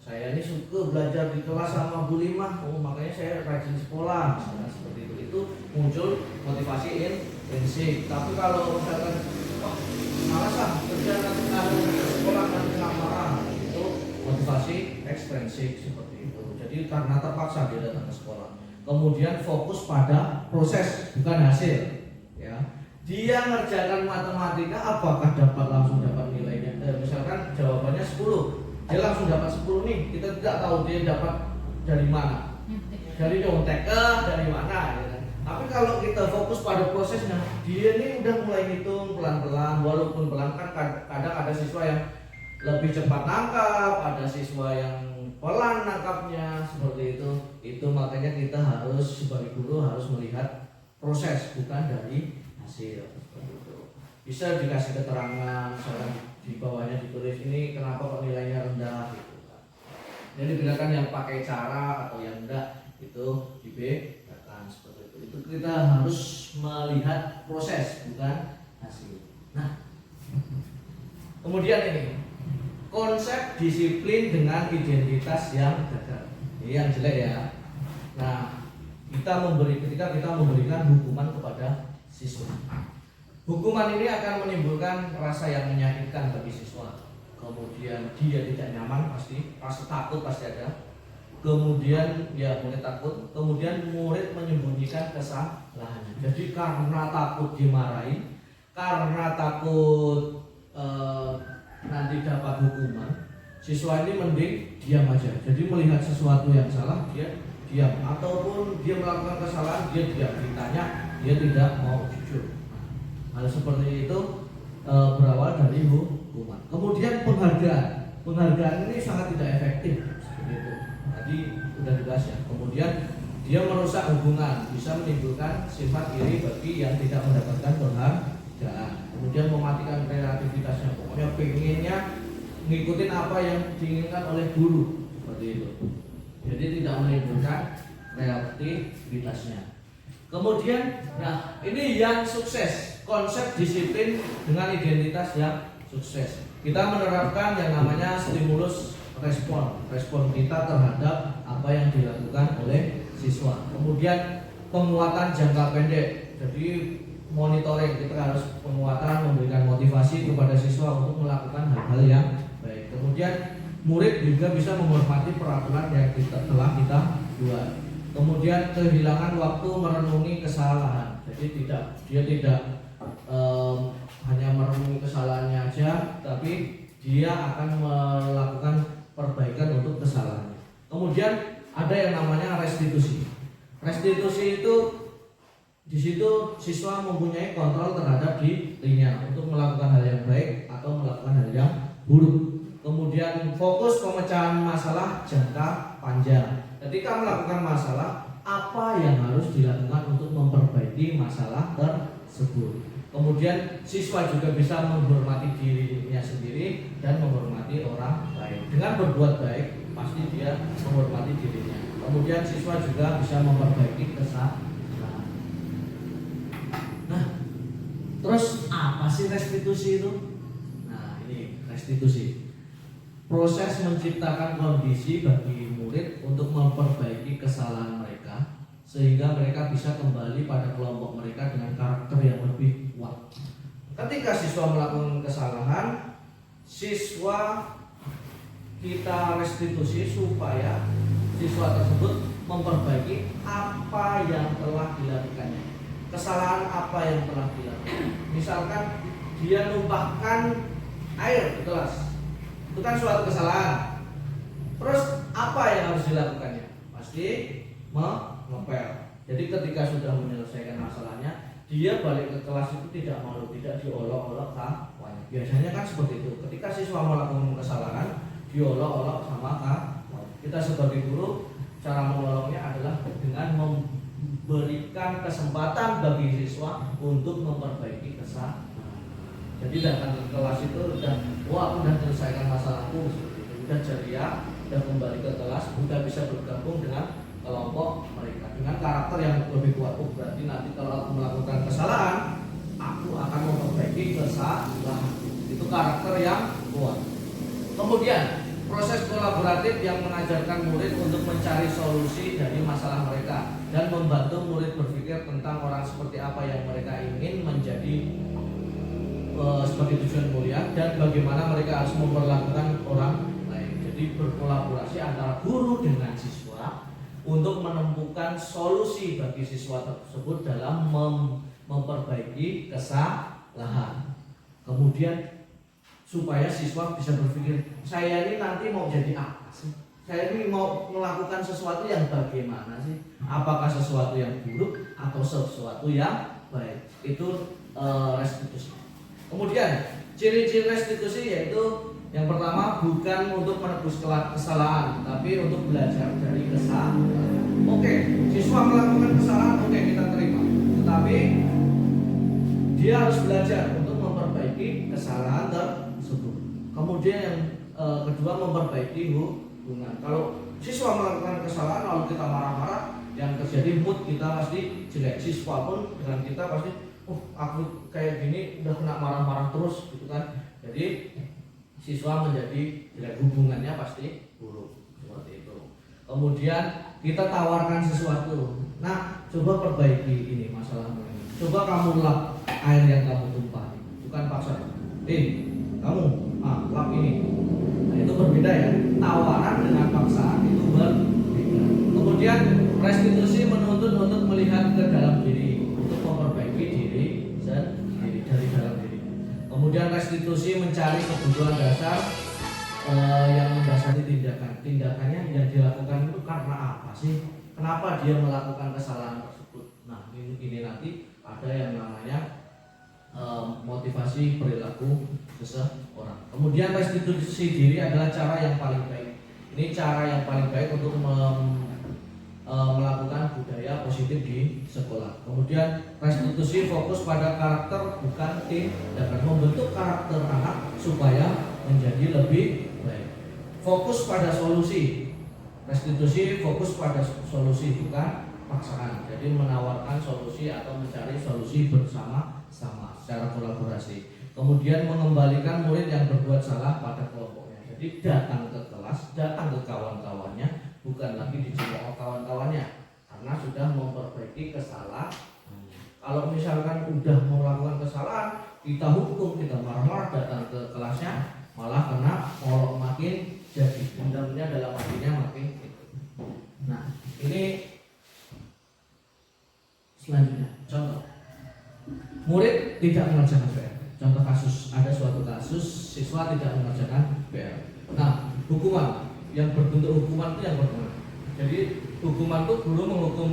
Saya ini suka belajar di kelas sama Bu Limah, makanya saya rajin sekolah, misalnya seperti itu. Itu muncul motivasi intrinsik. Tapi kalau misalkan malas kerja nanti sekolah nanti marah, itu motivasi ekstrinsik seperti itu. Jadi karena terpaksa dia datang ke sekolah. Kemudian fokus pada proses bukan hasil, ya. Dia ngerjakan matematika, apakah langsung dapat nilainya? Misalkan jawabannya 10. Dia langsung dapat 10 nih, kita tidak tahu dia dapat dari mana, dari nyontek dari mana ya kan? Tapi kalau kita fokus pada prosesnya, dia ini udah mulai hitung pelan-pelan, walaupun pelan kan kadang ada siswa yang lebih cepat nangkap, ada siswa yang pelan nangkapnya, seperti itu. Itu makanya kita harus sebagai guru harus melihat proses bukan dari hasil, seperti itu. Bisa dikasih keterangan, misalnya di bawahnya ditulis ini kenapa kok nilainya rendah gitu kan. Jadi bedakan yang pakai cara atau yang enggak itu dibedakan seperti itu. Itu kita harus melihat proses bukan hasil. Nah, kemudian ini konsep disiplin dengan identitas yang gagal. Ini yang jelek ya. Nah, ketika kita memberikan hukuman kepada siswa. Hukuman ini akan menimbulkan rasa yang menyakitkan bagi siswa. Kemudian dia tidak nyaman pasti, rasa takut pasti ada. Kemudian ya mulai takut. Kemudian murid menyembunyikan kesalahannya. Jadi karena takut dimarahin, karena takut nanti dapat hukuman, siswa ini mending diam aja. Jadi melihat sesuatu yang salah dia diam, ataupun dia melakukan kesalahan dia diam. Ditanya dia tidak mau jujur. Hal seperti itu berawal dari hukuman. Kemudian penghargaan ini sangat tidak efektif seperti itu. Tadi sudah dibahas ya. Kemudian dia merusak hubungan, bisa menimbulkan sifat iri bagi yang tidak mendapatkan penghargaan. Kemudian mematikan kreativitasnya. Pokoknya pengennya ngikutin apa yang diinginkan oleh guru seperti itu. Jadi tidak menimbulkan kreativitasnya. Kemudian, nah ini yang sukses, konsep disiplin dengan identitas yang sukses. Kita menerapkan yang namanya stimulus respon kita terhadap apa yang dilakukan oleh siswa. Kemudian penguatan jangka pendek, jadi monitoring, kita harus penguatan, memberikan motivasi kepada siswa untuk melakukan hal-hal yang baik. Kemudian murid juga bisa menghormati peraturan yang telah kita buat. Kemudian kehilangan waktu merenungi kesalahan, jadi dia tidak hanya merenungi kesalahannya aja, tapi dia akan melakukan perbaikan untuk kesalahannya. Kemudian ada yang namanya restitusi. Restitusi itu di situ siswa mempunyai kontrol terhadap dirinya untuk melakukan hal yang baik atau melakukan hal yang buruk. Kemudian fokus pemecahan masalah jangka panjang. Ketika melakukan masalah, apa yang harus dilakukan untuk memperbaiki masalah tersebut. Kemudian siswa juga bisa menghormati dirinya sendiri dan menghormati orang lain. Dengan berbuat baik, pasti dia menghormati dirinya. Kemudian siswa juga bisa memperbaiki kesalahan. Nah, terus apa sih restitusi itu? Nah, ini restitusi. Proses menciptakan kondisi bagi murid untuk memperbaiki kesalahan mereka sehingga mereka bisa kembali pada kelompok mereka dengan karakter yang lebih kuat. Ketika siswa melakukan kesalahan, siswa kita restitusi supaya siswa tersebut memperbaiki apa yang telah dilakukannya. Kesalahan apa yang telah dilakukan. Misalkan dia numpahkan air di kelas, itu kan suatu kesalahan. Terus apa yang harus dilakukannya? Pasti mengepel. Jadi ketika sudah menyelesaikan masalahnya, dia balik ke kelas itu tidak malu, tidak diolok-olok kawannya. Biasanya kan seperti itu. Ketika siswa melakukan kesalahan, diolok-olok sama kawan. Kita sebagai guru, cara mengoloknya adalah dengan memberikan kesempatan bagi siswa untuk memperbaiki kesalahan. Jadi datang ke kelas itu udah, wah aku udah selesaikan masalahku, udah ceria, udah kembali ke kelas, udah bisa bergabung dengan kelompok mereka dengan karakter yang lebih kuat. Berarti nanti kalau aku melakukan kesalahan, aku akan memperbaiki kesalahan. Itu karakter yang kuat. Kemudian proses kolaboratif yang mengajarkan murid untuk mencari solusi dari masalah mereka dan membantu murid berpikir tentang orang seperti apa yang mereka ingin menjadi sebagai tujuan mulia dan bagaimana mereka harus memperlakukan orang lain. Jadi berkolaborasi antara guru dengan siswa untuk menemukan solusi bagi siswa tersebut dalam memperbaiki kesalahan. Kemudian supaya siswa bisa berpikir, saya ini nanti mau jadi apa sih? Saya ini mau melakukan sesuatu yang bagaimana sih? Apakah sesuatu yang buruk atau sesuatu yang baik? Itu restitusi. Kemudian ciri-ciri restitusi yaitu yang pertama bukan untuk menebus kesalahan, tapi untuk belajar dari kesalahan. Oke, siswa melakukan kesalahan, oke kita terima. Tetapi dia harus belajar untuk memperbaiki kesalahan tersebut. Kemudian yang kedua memperbaiki hubungan. Kalau siswa melakukan kesalahan lalu kita marah-marah, yang terjadi mood kita pasti jelek. Siswa pun dengan kita pasti aku kayak gini udah kena marah-marah terus gitu kan. Jadi siswa menjadi jelek, hubungannya pasti buruk seperti itu. Kemudian kita tawarkan sesuatu. Nah, coba perbaiki ini masalahmu ini. Coba kamu lap air yang kamu tumpah, bukan paksa. Kamu lap ini. Nah, itu berbeda ya. Tawaran dengan paksaan itu berbeda. Kemudian restitusi menuntut untuk melihat ke dalam diri untuk memperbaiki diri sendiri dari dalam diri. Kemudian restitusi mencari kebutuhan dasar yang mendasari tindakannya yang dilakukan itu karena apa sih? Kenapa dia melakukan kesalahan tersebut? Nah, ini nanti ada yang namanya motivasi perilaku seseorang. Kemudian restitusi diri adalah cara yang paling baik. Ini cara yang paling baik untuk melakukan budaya positif di sekolah. Kemudian restitusi fokus pada karakter bukan tindakan, membentuk karakter anak supaya menjadi lebih baik. Fokus pada solusi. Restitusi fokus pada solusi bukan paksaan. Jadi menawarkan solusi atau mencari solusi bersama-sama secara kolaborasi. Kemudian mengembalikan murid yang berbuat salah pada kelompoknya. Jadi datang ke kelas kelas, datang ke kawan-kawannya, bukan lagi dicemooh kawan-kawannya, karena sudah memperbaiki kesalahan. Kalau misalkan udah melakukan kesalahan, kita hukum, kita marah-marah datang ke kelasnya, malah kena molok makin jadi dendamnya dalam hatinya makin gitu. Nah, ini selanjutnya contoh murid tidak mengerjakan PR. Contoh kasus, ada suatu kasus siswa tidak mengerjakan PR. Nah, hukuman yang berbentuk hukuman itu yang pertama. Jadi hukuman itu guru menghukum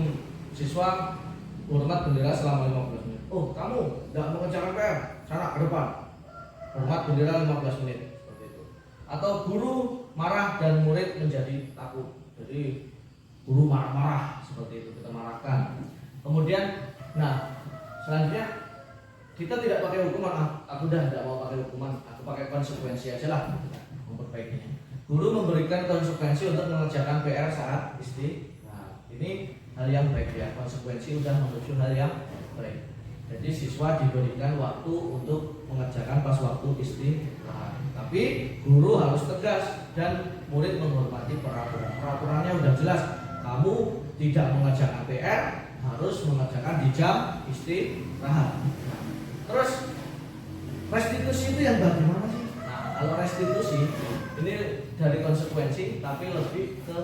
siswa hormat bendera selama 15 menit. Oh, kamu tidak mengerjakan PR, sana ke depan. Hormat bendera 15 menit seperti itu. Atau guru marah dan murid menjadi takut. Jadi guru marah-marah seperti itu, kita marahkan. Kemudian, nah selanjutnya kita tidak pakai hukuman. Aku udah tidak mau pakai hukuman, aku pakai konsekuensi aja lah, memperbaikinya. Guru memberikan konsekuensi untuk mengerjakan PR saat istirahat. Ini hal yang baik ya, konsekuensi udah menuju hal yang baik. Jadi siswa diberikan waktu untuk mengerjakan pas waktu istirahat. Tapi guru harus tegas dan murid menghormati peraturan. Peraturannya udah jelas. Kamu tidak mengerjakan PR, harus mengerjakan di jam istirahat. Terus restitusi itu yang bagaimana sih? Nah, kalau restitusi ini dari konsekuensi, tapi lebih ke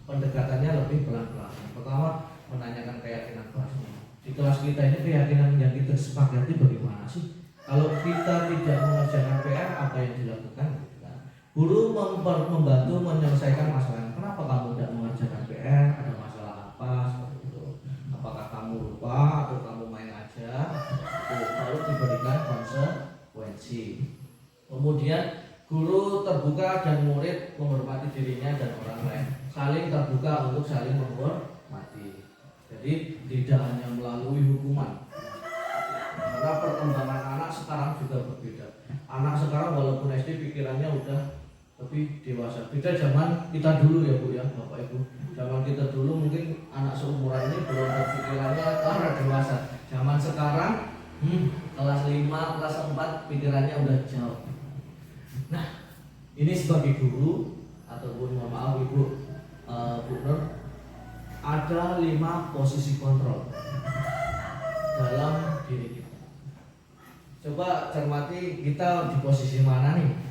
pendekatannya lebih pelan-pelan. Pertama, menanyakan keyakinan kelasnya. Di kelas kita ini keyakinan yang kita sepakati bagaimana sih? Kalau kita tidak mengerjakan PR, apa yang dilakukan? Guru membantu menyelesaikan masalah. Kenapa kamu tidak mengerjakan PR? Ada masalah apa? Seperti itu. Apakah kamu lupa atau kamu main aja? Lalu diberikan konsekuensi. Kemudian guru terbuka dan murid menghormati dirinya dan orang lain. Saling terbuka untuk saling menghormati. Jadi tidak hanya melalui hukuman. Karena perkembangan anak sekarang juga berbeda. Anak sekarang walaupun SD pikirannya udah lebih dewasa. Beda zaman kita dulu ya Bu ya, Bapak Ibu. Zaman kita dulu mungkin anak seumuran ini belum berpikirannya ke arah dewasa. Zaman sekarang kelas 5, kelas 4 pikirannya udah jauh. Nah, ini sebagai guru ataupun mohon maaf Ibu Bu Nur, ada 5 posisi kontrol dalam diri kita. Coba cermati kita di posisi mana nih?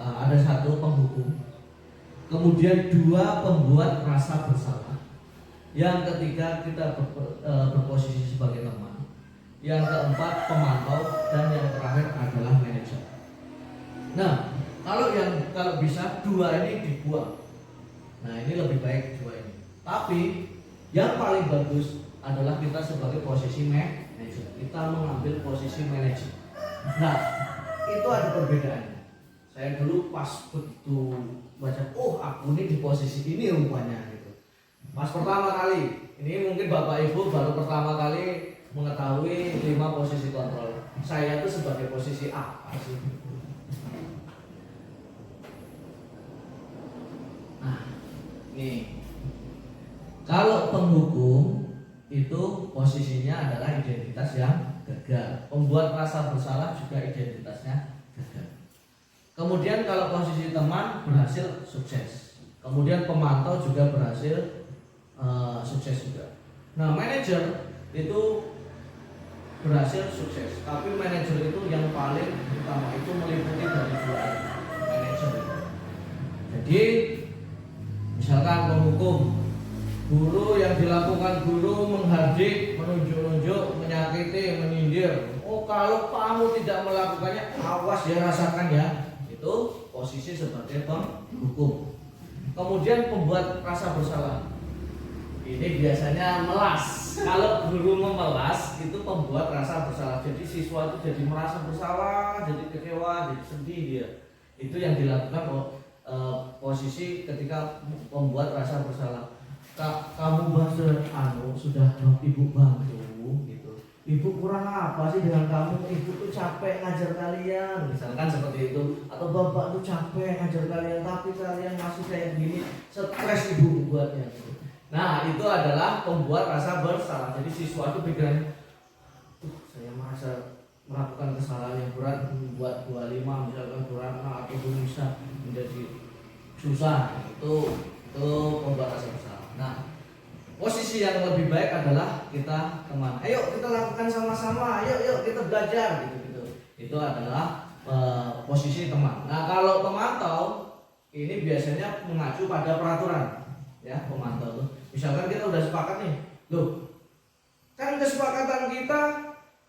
Ada satu penghukum, kemudian 2 pembuat rasa bersalah, yang ketiga kita berposisi sebagai teman, yang keempat pemantau, dan yang terakhir adalah manajer. Nah, kalau bisa 2 ini dibuang. Nah, ini lebih baik 2 ini. Tapi yang paling bagus adalah kita sebagai posisi manajer. Kita mengambil posisi manajer. Nah, itu ada perbedaannya. Saya dulu pas begitu baca, oh aku ini di posisi ini rupanya gitu. Pas pertama kali, ini mungkin Bapak Ibu baru pertama kali mengetahui 5 posisi kontrol. Saya itu sebagai posisi apa sih? Nah, nih kalau penghukum itu posisinya adalah identitas yang gagal. Pembuat rasa bersalah juga identitasnya gagal. Kemudian kalau posisi teman berhasil sukses. Kemudian pemantau juga berhasil sukses juga. Nah, manajer itu berhasil sukses. Tapi manajer itu yang paling utama itu meliputi dari 2 manajer. Jadi misalkan penghukum, guru yang dilakukan guru menghardik, menunjuk-nunjuk, menyakiti, menyindir. Oh, kalau kamu tidak melakukannya, awas ya, rasakan ya. Itu posisi sebagai penghukum. Kemudian pembuat rasa bersalah. Ini biasanya melas. Kalau guru memelas itu pembuat rasa bersalah. Jadi siswa itu jadi merasa bersalah, jadi kecewa, jadi sedih dia. Itu yang dilakukan posisi ketika pembuat rasa bersalah. Kamu sudah ibu bantu gitu. Ibu kurang apa sih dengan kamu? Ibu tuh capek ngajar kalian, misalkan seperti itu. Atau bapak tuh capek ngajar kalian, tapi kalian masih kayak gini, stres ibu buatnya. Nah, itu adalah pembuat rasa bersalah. Jadi siswa itu pikirannya, saya merasa melakukan kesalahan yang berat, membuat 25 misalkan berat, atau bisa menjadi susah. Itu pembuat rasa bersalah. Nah, posisi yang lebih baik adalah kita teman. Ayo kita lakukan sama-sama. Ayo kita belajar gitu. Itu adalah posisi teman. Nah, kalau pemantau ini biasanya mengacu pada peraturan, ya pemantau tuh. Misalkan kita udah sepakat nih, loh, kan kesepakatan kita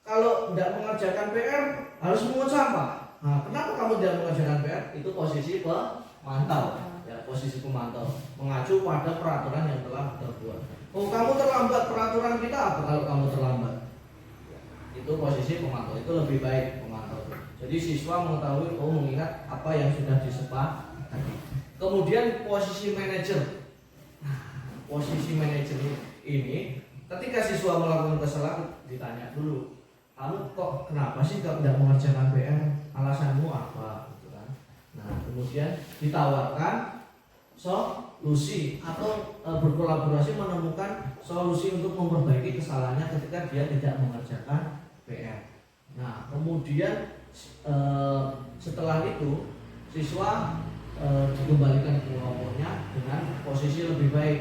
kalau tidak mengerjakan PR harus mengut sampah. Nah, kenapa kamu tidak mengerjakan PR? Itu posisi pemantau. Ya, posisi pemantau mengacu pada peraturan yang telah terbuat. Oh, kamu terlambat, peraturan kita apa kalau kamu terlambat? Itu posisi pemantau, itu lebih baik pemantau. Jadi siswa mengetahui, mengingat apa yang sudah disepakati. Kemudian posisi manajer. Nah, posisi manajer ini ketika siswa melakukan kesalahan ditanya dulu, kamu kok kenapa sih tidak mengerjakan PR? Alasanmu apa? Gitu kan. Nah, kemudian ditawarkan solusi atau berkolaborasi menemukan solusi untuk memperbaiki kesalahannya ketika dia tidak mengerjakan PR. Nah, kemudian setelah itu siswa dikembalikan ke kelompoknya dengan posisi lebih baik.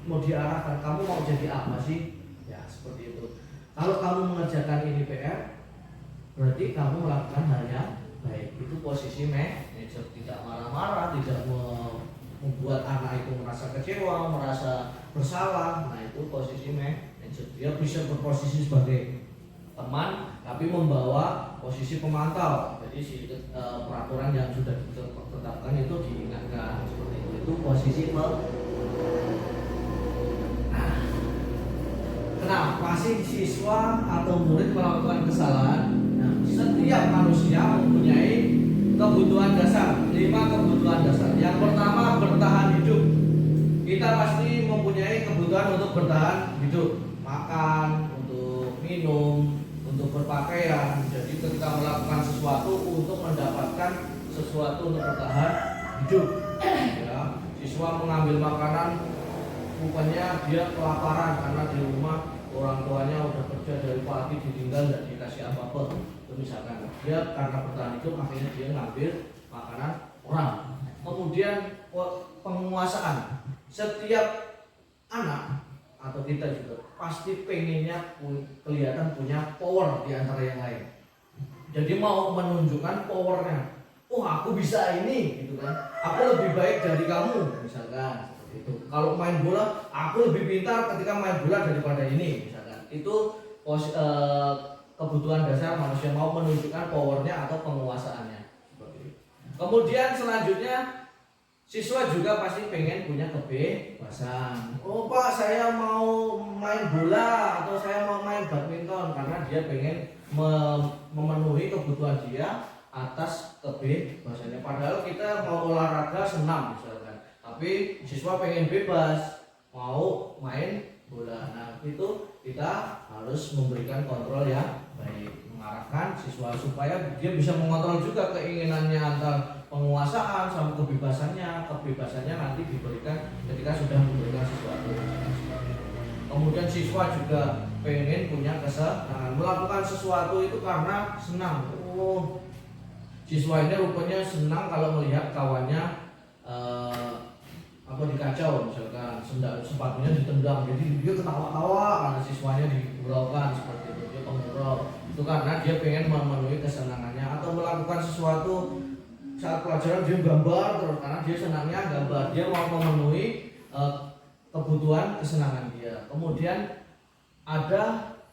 Mau diarahkan, kamu mau jadi apa sih? Ya, seperti itu. Kalau kamu mengerjakan ini PR, berarti kamu melakukan hal yang baik. Itu posisi manajer, tidak marah-marah, tidak membuat anak itu merasa kecewa, merasa bersalah. Nah, itu posisi manajer. Dia bisa berposisi sebagai teman, tapi membawa posisi pemantau. Jadi peraturan yang sudah ditetapkan itu diingatkan seperti itu. Itu posisi kenapa sih siswa atau murid melakukan kesalahan? Nah, setiap manusia mempunyai kebutuhan dasar, 5 kebutuhan dasar. Yang pertama, bertahan hidup. Kita pasti mempunyai kebutuhan untuk bertahan hidup, makan, untuk minum, untuk berpakaian. Jadi ketika melakukan sesuatu untuk mendapatkan sesuatu untuk bertahan hidup, ya, siswa mengambil makanan, bukannya dia kelaparan karena di rumah orang tuanya udah kerja dari pagi ditinggal tidak dikasih apa-apa. Itu misalkan dia karena bertahan hidup akhirnya dia ngambil makanan orang. Kemudian penguasaan. Setiap anak atau kita juga pasti pengennya kelihatan punya power di antara yang lain. Jadi mau menunjukkan powernya. Oh, aku bisa ini, gitu kan. Aku lebih baik dari kamu, misalkan seperti itu. Kalau main bola, aku lebih pintar ketika main bola daripada ini, misalkan. Itu kebutuhan dasar manusia, mau menunjukkan powernya atau penguasaannya, seperti itu. Kemudian selanjutnya siswa juga pasti pengen punya kebebasan. Oh Pak, saya mau main bola atau saya mau main badminton, karena dia pengen memenuhi kebutuhan dia atas kebebasannya. Padahal kita mau olahraga senam misalkan, tapi siswa pengen bebas mau main bola. Nah, itu kita harus memberikan kontrol yang baik, mengarahkan siswa supaya dia bisa mengontrol juga keinginannya antara penguasaan sama kebebasannya. Kebebasannya nanti diberikan ketika sudah memberikan sesuatu. Kemudian siswa juga pengen punya kesenangan, melakukan sesuatu itu karena senang. Oh, siswa ini rupanya senang kalau melihat kawannya dikacau, misalkan sepatunya ditendang, jadi dia ketawa-tawa karena siswanya diguraukan seperti itu. Dia pengurau itu karena dia pengen memenuhi kesenangannya. Atau melakukan sesuatu saat pelajaran dia gambar terus karena dia senangnya gambar, dia mau memenuhi kebutuhan kesenangan dia. Kemudian ada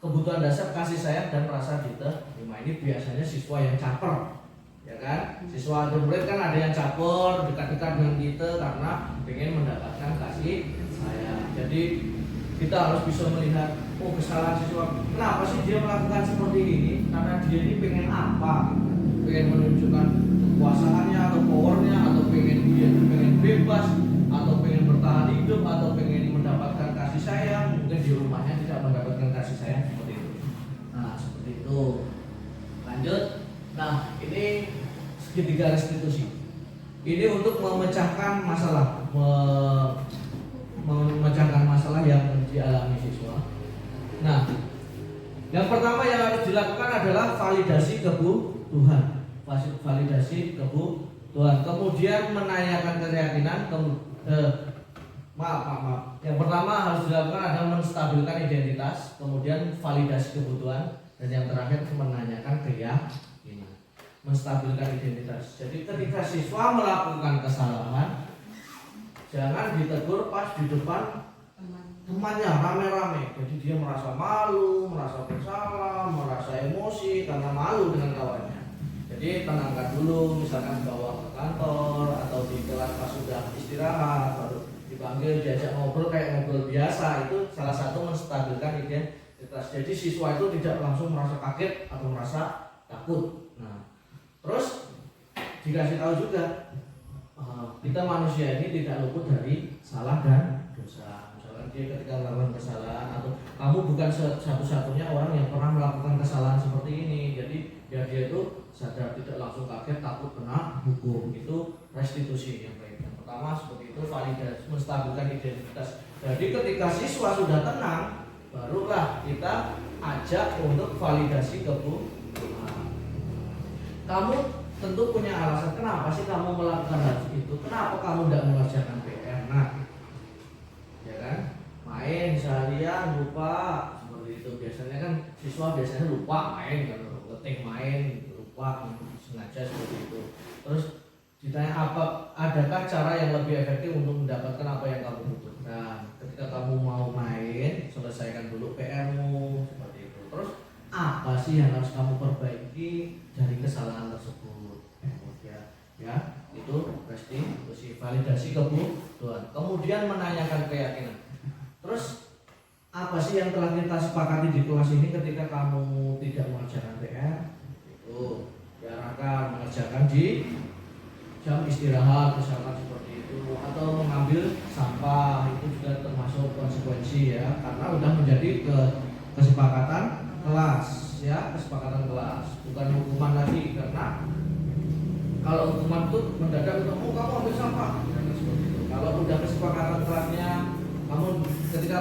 kebutuhan dasar kasih sayang dan rasa diterima. Ini biasanya siswa yang caper, ya kan? Siswa atau murid kan ada yang caper, dekat-dekat dengan kita karena pengen mendapatkan kasih sayang. Jadi kita harus bisa melihat, oh kesalahan siswa, kenapa sih dia melakukan seperti ini? Karena dia ini pengen apa? Pengen menunjukkan kekuasaannya atau powernya, atau dia pengen bebas, atau pengen bertahan hidup, atau pengen mendapatkan kasih sayang. Mungkin di rumahnya tidak mendapatkan kasih sayang seperti itu. Nah, seperti itu. Lanjut. Nah, ini segitiga restitusi. Ini untuk memecahkan masalah, memecahkan masalah yang dialami siswa. Nah, yang pertama yang harus dilakukan adalah validasi kebutuhan. Validasi kebutuhan. Tuhan. Kemudian menanyakan keyakinan. Maaf. Yang pertama harus dilakukan adalah menstabilkan identitas, kemudian validasi kebutuhan, dan yang terakhir menanyakan keyakinan. Menstabilkan identitas. Jadi ketika siswa melakukan kesalahan, jangan ditegur pas di depan temannya rame-rame. Jadi dia merasa malu, merasa bersalah, merasa emosi karena malu dengan kawannya. Jadi tenangkan dulu, misalkan bawa ke kantor atau di kelas pas sudah istirahat baru dipanggil, diajak ngobrol kayak ngobrol biasa. Itu salah satu menstabilkan identitas. Jadi siswa itu tidak langsung merasa kaget atau merasa takut. Nah, terus dikasih tahu juga kita manusia ini tidak luput dari salah dan dosa. Misalkan dia ketika melakukan kesalahan, atau kamu bukan satu-satunya orang yang pernah melakukan kesalahan seperti ini. Jadi biar dia itu sadar, tidak langsung kaget takut kena hukum. Itu restitusi yang baik. Yang pertama seperti itu, validasi, menstabilkan identitas. Jadi ketika siswa sudah tenang, barulah kita ajak untuk validasi kebutuhan. Kamu tentu punya alasan kenapa sih kamu melakukan hal itu. Kenapa kamu tidak mengerjakan PR? Nah, ya kan, main seharian lupa seperti itu. Biasanya kan siswa biasanya lupa main, kalau ketik main lupa sengaja seperti itu. Terus ditanya adakah cara yang lebih efektif untuk mendapatkan apa yang kamu butuhkan. Ketika kamu mau main, selesaikan dulu PR-mu seperti itu. Terus apa sih yang harus kamu perbaiki dari kesalahan tersebut? Ya, itu restitusi, validasi kebutuhan. Kemudian menanyakan keyakinan. Terus apa sih yang telah kita sepakati di kelas ini ketika kamu tidak mengerjakan PR? Itu diarahkan mengerjakan di jam istirahat misalkan seperti itu, atau mengambil sampah. Itu juga termasuk konsekuensi ya, karena sudah menjadi kesepakatan kelas ya, kesepakatan kelas, bukan hukuman lagi. Karena kalau hukuman itu mendadak kamu ambil sampah, seperti itu. Kalau udah kesepakatan kelasnya, kamu ketika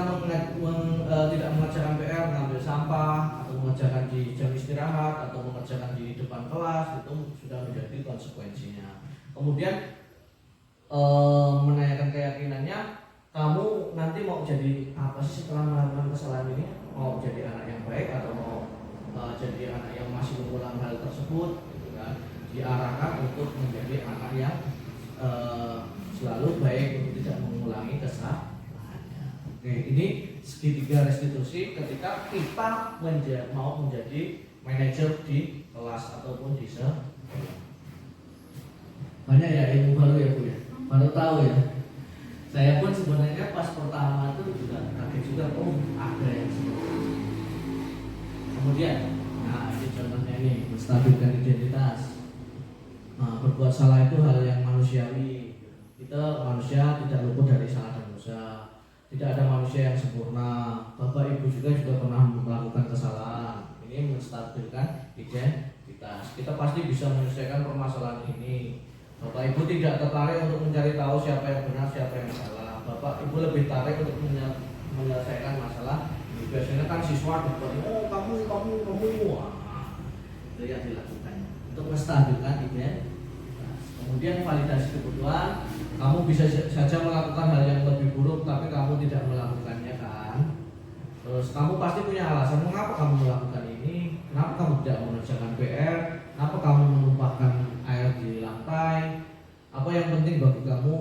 tidak mengerjakan PR, mengambil sampah atau mengerjakan di jam istirahat atau mengerjakan di depan kelas, itu sudah menjadi konsekuensinya. Kemudian menanyakan keyakinannya, kamu nanti mau jadi apa sih setelah melakukan kesalahan ini? Mau jadi anak yang baik atau mau jadi anak yang masih mengulang hal tersebut, gitu kan? Diarahkan untuk menjadi anak yang selalu baik, untuk tidak mengulangi kesalahannya. Oke, ini segitiga restitusi ketika kita mau menjadi manajer di kelas ataupun di sekolah. Banyak ya ilmu baru ya Bu ya, baru tahu ya. Saya pun sebenarnya pas pertama itu juga kaget juga, oh ada yang seperti itu. Kemudian, nah ini contohnya ini, menstabilkan identitas. Nah, berbuat salah itu hal yang manusiawi. Kita manusia tidak luput dari salah dan dosa. Tidak ada manusia yang sempurna. Bapak Ibu juga pernah melakukan kesalahan. Ini menstabilkan identitas. Kita pasti bisa menyelesaikan permasalahan ini. Bapak Ibu tidak tertarik untuk mencari tahu siapa yang benar, siapa yang salah. Bapak Ibu lebih tertarik untuk menyelesaikan masalah. Biasanya kan siswa berkata, oh kamu. Wah, itu yang dilakukan untuk menstabilkan identitas. Kemudian validasi kebutuhan, kamu bisa saja melakukan hal yang lebih buruk tapi kamu tidak melakukannya kan. Terus kamu pasti punya alasan mengapa kamu melakukan ini, kenapa kamu tidak mengerjakan PR, kenapa kamu menumpahkan air di lantai, apa yang penting bagi kamu.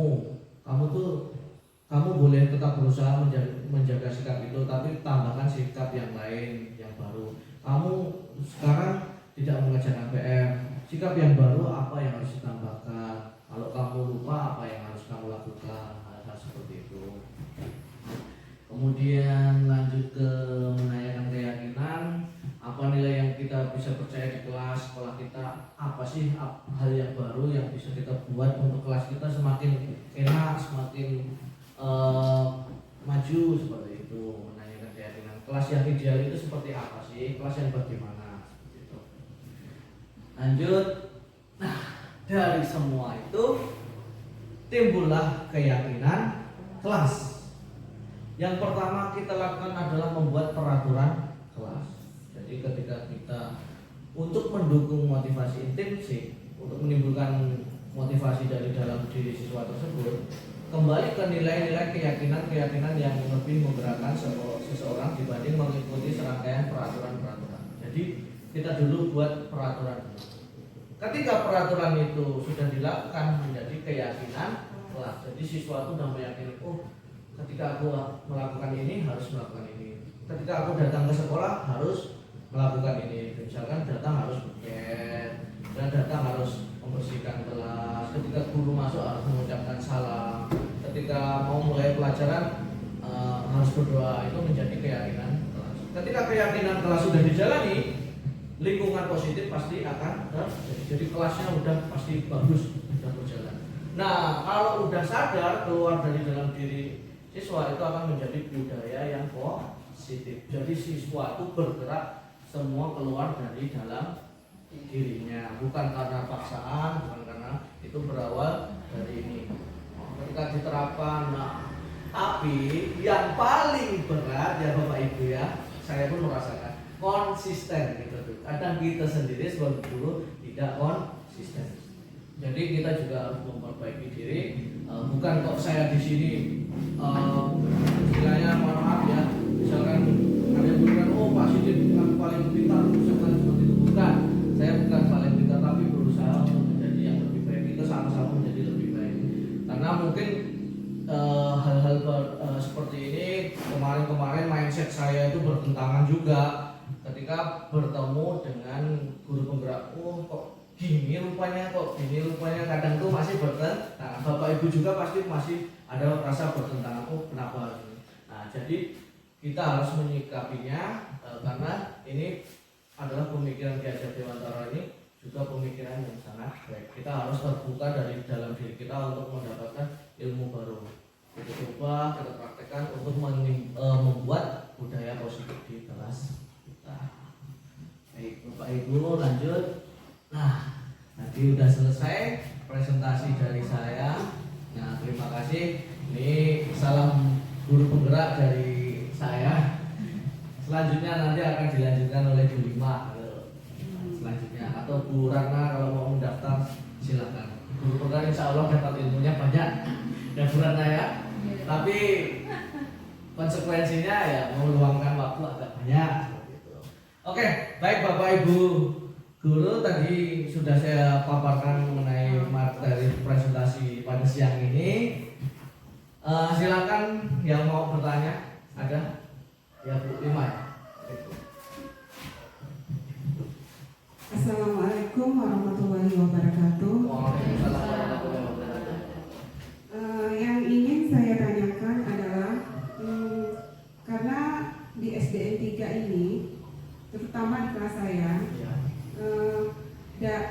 Kamu boleh tetap berusaha menjaga sikap itu, tapi tambahkan sikap yang lain yang baru. Kamu sekarang tidak mengerjakan PR, sikap yang baru apa yang harus ditambahkan. Kalau kamu lupa apa yang harus kamu lakukan, hal-hal seperti itu. Kemudian lanjut ke menanyakan keyakinan, apa nilai yang kita bisa percaya di kelas sekolah kita, apa sih hal yang baru yang bisa kita buat untuk kelas kita semakin enak, semakin maju seperti itu. Menanyakan keyakinan, kelas yang ideal itu seperti apa sih, kelas yang bagaimana seperti itu. Lanjut, nah dari semua itu timbullah keyakinan kelas. Yang pertama kita lakukan adalah membuat peraturan kelas. Jadi ketika kita untuk mendukung motivasi intrinsik, untuk menimbulkan motivasi dari dalam diri siswa tersebut, kembali ke nilai-nilai keyakinan yang lebih menggerakkan seseorang dibanding mengikuti serangkaian peraturan-peraturan. Jadi kita dulu buat peraturan. Ketika peraturan itu sudah dilakukan menjadi keyakinan kelas. Jadi siswa itu sudah meyakini, oh ketika aku melakukan ini harus melakukan ini. Ketika aku datang ke sekolah harus melakukan ini. Misalkan datang harus buket, dan datang harus membersihkan kelas. Ketika guru masuk harus mengucapkan salam. Ketika mau mulai pelajaran harus berdoa. Itu menjadi keyakinan kelas. Ketika keyakinan kelas sudah dijalani, lingkungan positif pasti akan terjadi. Jadi kelasnya udah pasti bagus, sudah berjalan. Nah, kalau udah sadar keluar dari dalam diri siswa itu akan menjadi budaya yang positif. Jadi siswa itu bergerak semua keluar dari dalam dirinya, bukan karena paksaan, bukan karena itu berawal dari ini. Ketika diterapkan, tapi yang paling berat ya Bapak Ibu ya, saya pun merasakan konsisten gitu. Kadang kita sendiri sebagai guru tidak konsisten. Jadi kita juga harus memperbaiki diri. Bukan kok saya di sini istilahnya mohon maaf ya, misalkan ada yang bilang oh Pak Sidin bukan paling pintar, misalkan seperti itu. Bukan, saya bukan paling pintar, tapi berusaha untuk menjadi yang lebih baik. Kita sama-sama menjadi lebih baik. Karena mungkin hal-hal seperti ini kemarin mindset saya itu bertentangan juga. Ketika bertemu dengan guru penggerak, oh kok gini rupanya, kadang tuh masih bertentangan. Nah, Bapak Ibu juga pasti masih ada rasa bertentangan, oh kenapa ini. Nah, jadi kita harus menyikapinya karena ini adalah pemikiran Ki Hajar Dewantara ini juga pemikiran yang sangat baik. Kita harus terbuka dari dalam diri kita untuk mendapatkan ilmu baru. Kita coba, kita praktekkan untuk membuat budaya positif di kelas. Baik, Bapak Ibu lanjut. Nah, tadi udah selesai presentasi dari saya. Nah, terima kasih. Ini salam guru penggerak dari saya. Selanjutnya nanti akan dilanjutkan oleh Bu Lima selanjutnya, atau Bu Ratna kalau mau mendaftar silakan. Guru penggerak insya Allah dapat ilmunya banyak dan Bu Ratna ya. Tapi konsekuensinya ya meluangkan waktu agak banyak. Oke, baik Bapak Ibu guru, tadi sudah saya paparkan mengenai materi presentasi pada siang ini. Silakan yang mau bertanya, ada? Ya Bu Lima ya. Assalamualaikum warahmatullahi wabarakatuh. Waalaikumsalam warahmatullahi wabarakatuh. Yang ingin saya tanyakan adalah karena di SDN 3 ini, terutama di kelas saya,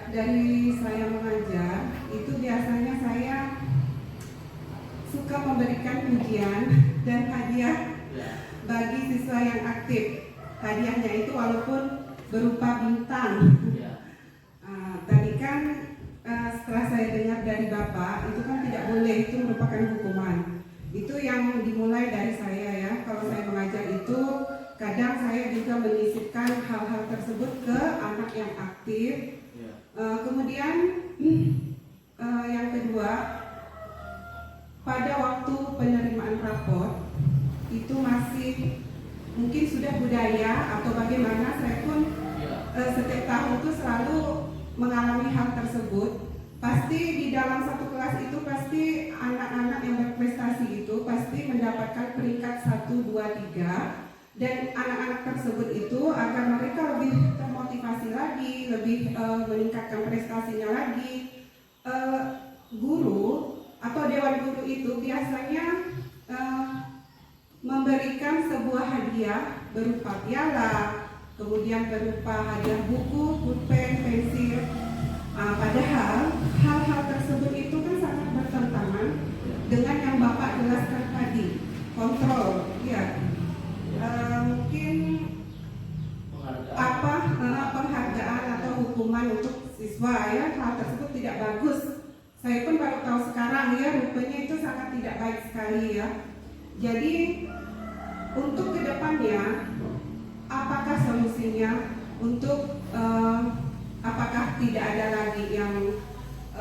dari saya mengajar itu biasanya saya suka memberikan pujian dan hadiah bagi siswa yang aktif. Hadiahnya itu walaupun berupa bintang. Tadi kan setelah saya dengar dari Bapak, itu kan tidak boleh, itu merupakan hukuman. Itu yang dimulai dari saya ya. Kalau saya mengajar itu kadang saya juga menyisipkan hal-hal tersebut ke anak yang aktif. Kemudian yang kedua, pada waktu penerimaan rapor itu masih mungkin sudah budaya atau bagaimana, saya pun setiap tahun itu selalu mengalami hal tersebut. Pasti di dalam satu kelas itu pasti anak-anak yang berprestasi itu pasti mendapatkan peringkat 1, 2, 3. Dan anak-anak tersebut itu agar mereka lebih termotivasi lagi, lebih meningkatkan prestasinya lagi, guru atau dewan guru itu biasanya memberikan sebuah hadiah berupa piala, kemudian berupa hadiah buku, pulpen, pensil. Padahal hal-hal tersebut itu kan sangat bertentangan dengan yang Bapak jelaskan tadi, kontrol, ya. Mungkin penghargaan atau hukuman untuk siswa ya, hal tersebut tidak bagus. Saya pun baru tahu sekarang ya, rupanya itu sangat tidak baik sekali ya. Jadi untuk kedepannya apakah solusinya untuk apakah tidak ada lagi yang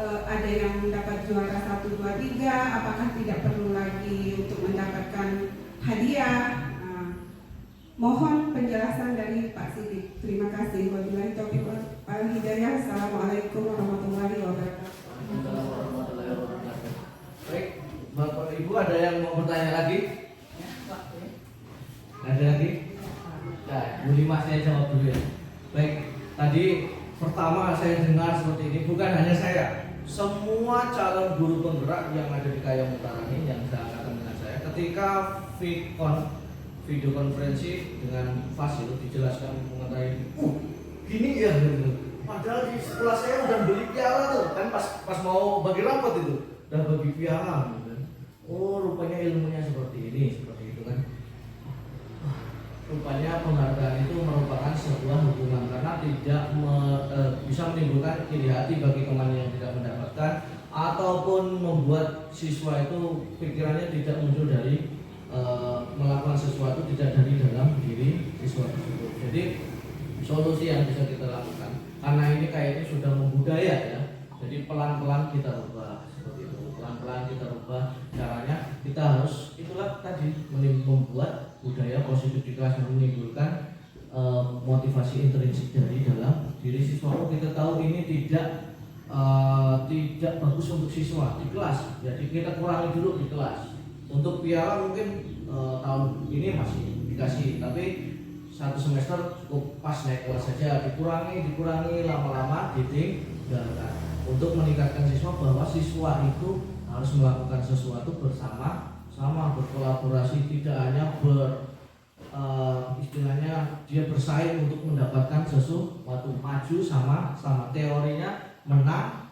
ada yang mendapat juara 1, 2, 3, apakah tidak perlu lagi untuk mendapatkan hadiah? Mohon penjelasan dari Pak Sidik. Terima kasih. Wabillahi taufiq wal hidayah. Assalamualaikum warahmatullahi wabarakatuh. Baik, Bapak Ibu ada yang mau bertanya lagi? Ada lagi? Nah, Bu Lima saya jawab dulu ya. Baik, tadi pertama saya dengar seperti ini, bukan hanya saya, semua calon guru penggerak yang ada di Kayong Utara ini yang seangkatan dengan saya, ketika video konferensi dengan Fasil dijelaskan mengenai gini ya gitu. Padahal di sekolah saya udah beli piala tuh kan, pas mau bagi rapot itu udah bagi piala gitu kan. Oh rupanya ilmunya seperti ini, seperti itu kan. Rupanya penghargaan itu merupakan sebuah hubungan karena tidak bisa menimbulkan iri hati bagi teman yang tidak mendapatkan, ataupun membuat siswa itu pikirannya tidak muncul dari melakukan sesuatu tidak dari dalam diri siswa tersebut. Jadi solusi yang bisa kita lakukan, karena ini kayaknya sudah membudaya ya, jadi pelan-pelan kita rubah seperti itu, pelan-pelan kita rubah caranya. Kita harus itulah tadi membuat budaya positif di kelas yang menimbulkan motivasi intrinsik dari dalam diri siswa. Oh, kita tahu ini tidak bagus untuk siswa di kelas, jadi kita kurangi dulu di kelas. Untuk piala mungkin tahun ini masih dikasih, tapi satu semester cukup pas naik kelas saja, dikurangi lama-lama ditinggalkan untuk meningkatkan siswa bahwa siswa itu harus melakukan sesuatu bersama-sama, berkolaborasi, tidak hanya istilahnya dia bersaing untuk mendapatkan sesuatu, maju sama teorinya menang,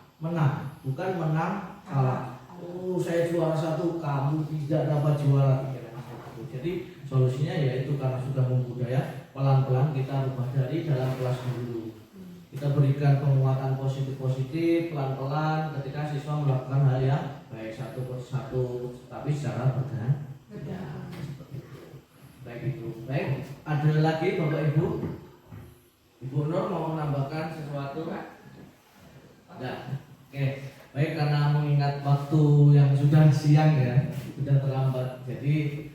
bukan menang kalah. Oh, saya juara 1, kamu tidak dapat juara 3. Jadi solusinya yaitu karena sudah membudaya, pelan-pelan kita rubah dari dalam kelas dulu. Kita berikan penguatan positif pelan-pelan ketika siswa melakukan hal yang baik satu persatu, tapi secara bergantian. Baik itu. Baik, ada lagi Bapak Ibu? Ibu Nur mau menambahkan sesuatu? Ada. Oke. Baik, karena mengingat waktu yang sudah siang ya, sudah terlambat, jadi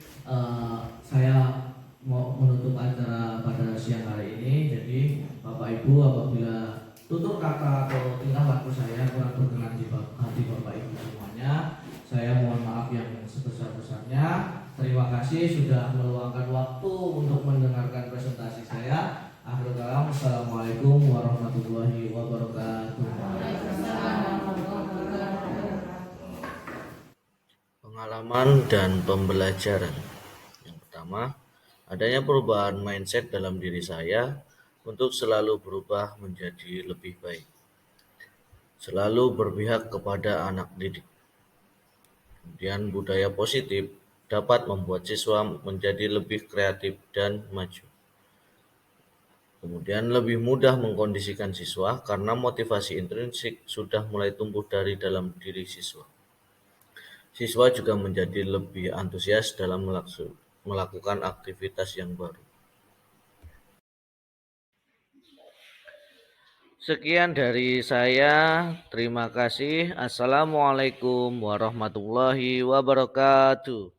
saya mau menutup acara pada siang hari ini. Jadi Bapak Ibu, apabila tutur kata atau tingkah laku saya kurang berkenan di hati Bapak Ibu semuanya, saya mohon maaf yang sebesar-besarnya. Terima kasih sudah meluangkan waktu untuk mendengarkan presentasi saya. Akhirul kalam, assalamualaikum warahmatullahi wabarakatuh. Pengalaman dan pembelajaran. Yang pertama, adanya perubahan mindset dalam diri saya untuk selalu berubah menjadi lebih baik. Selalu berpihak kepada anak didik. Kemudian budaya positif dapat membuat siswa menjadi lebih kreatif dan maju. Kemudian lebih mudah mengkondisikan siswa karena motivasi intrinsik sudah mulai tumbuh dari dalam diri siswa. Siswa juga menjadi lebih antusias dalam melakukan aktivitas yang baru. Sekian dari saya. Terima kasih. Assalamualaikum warahmatullahi wabarakatuh.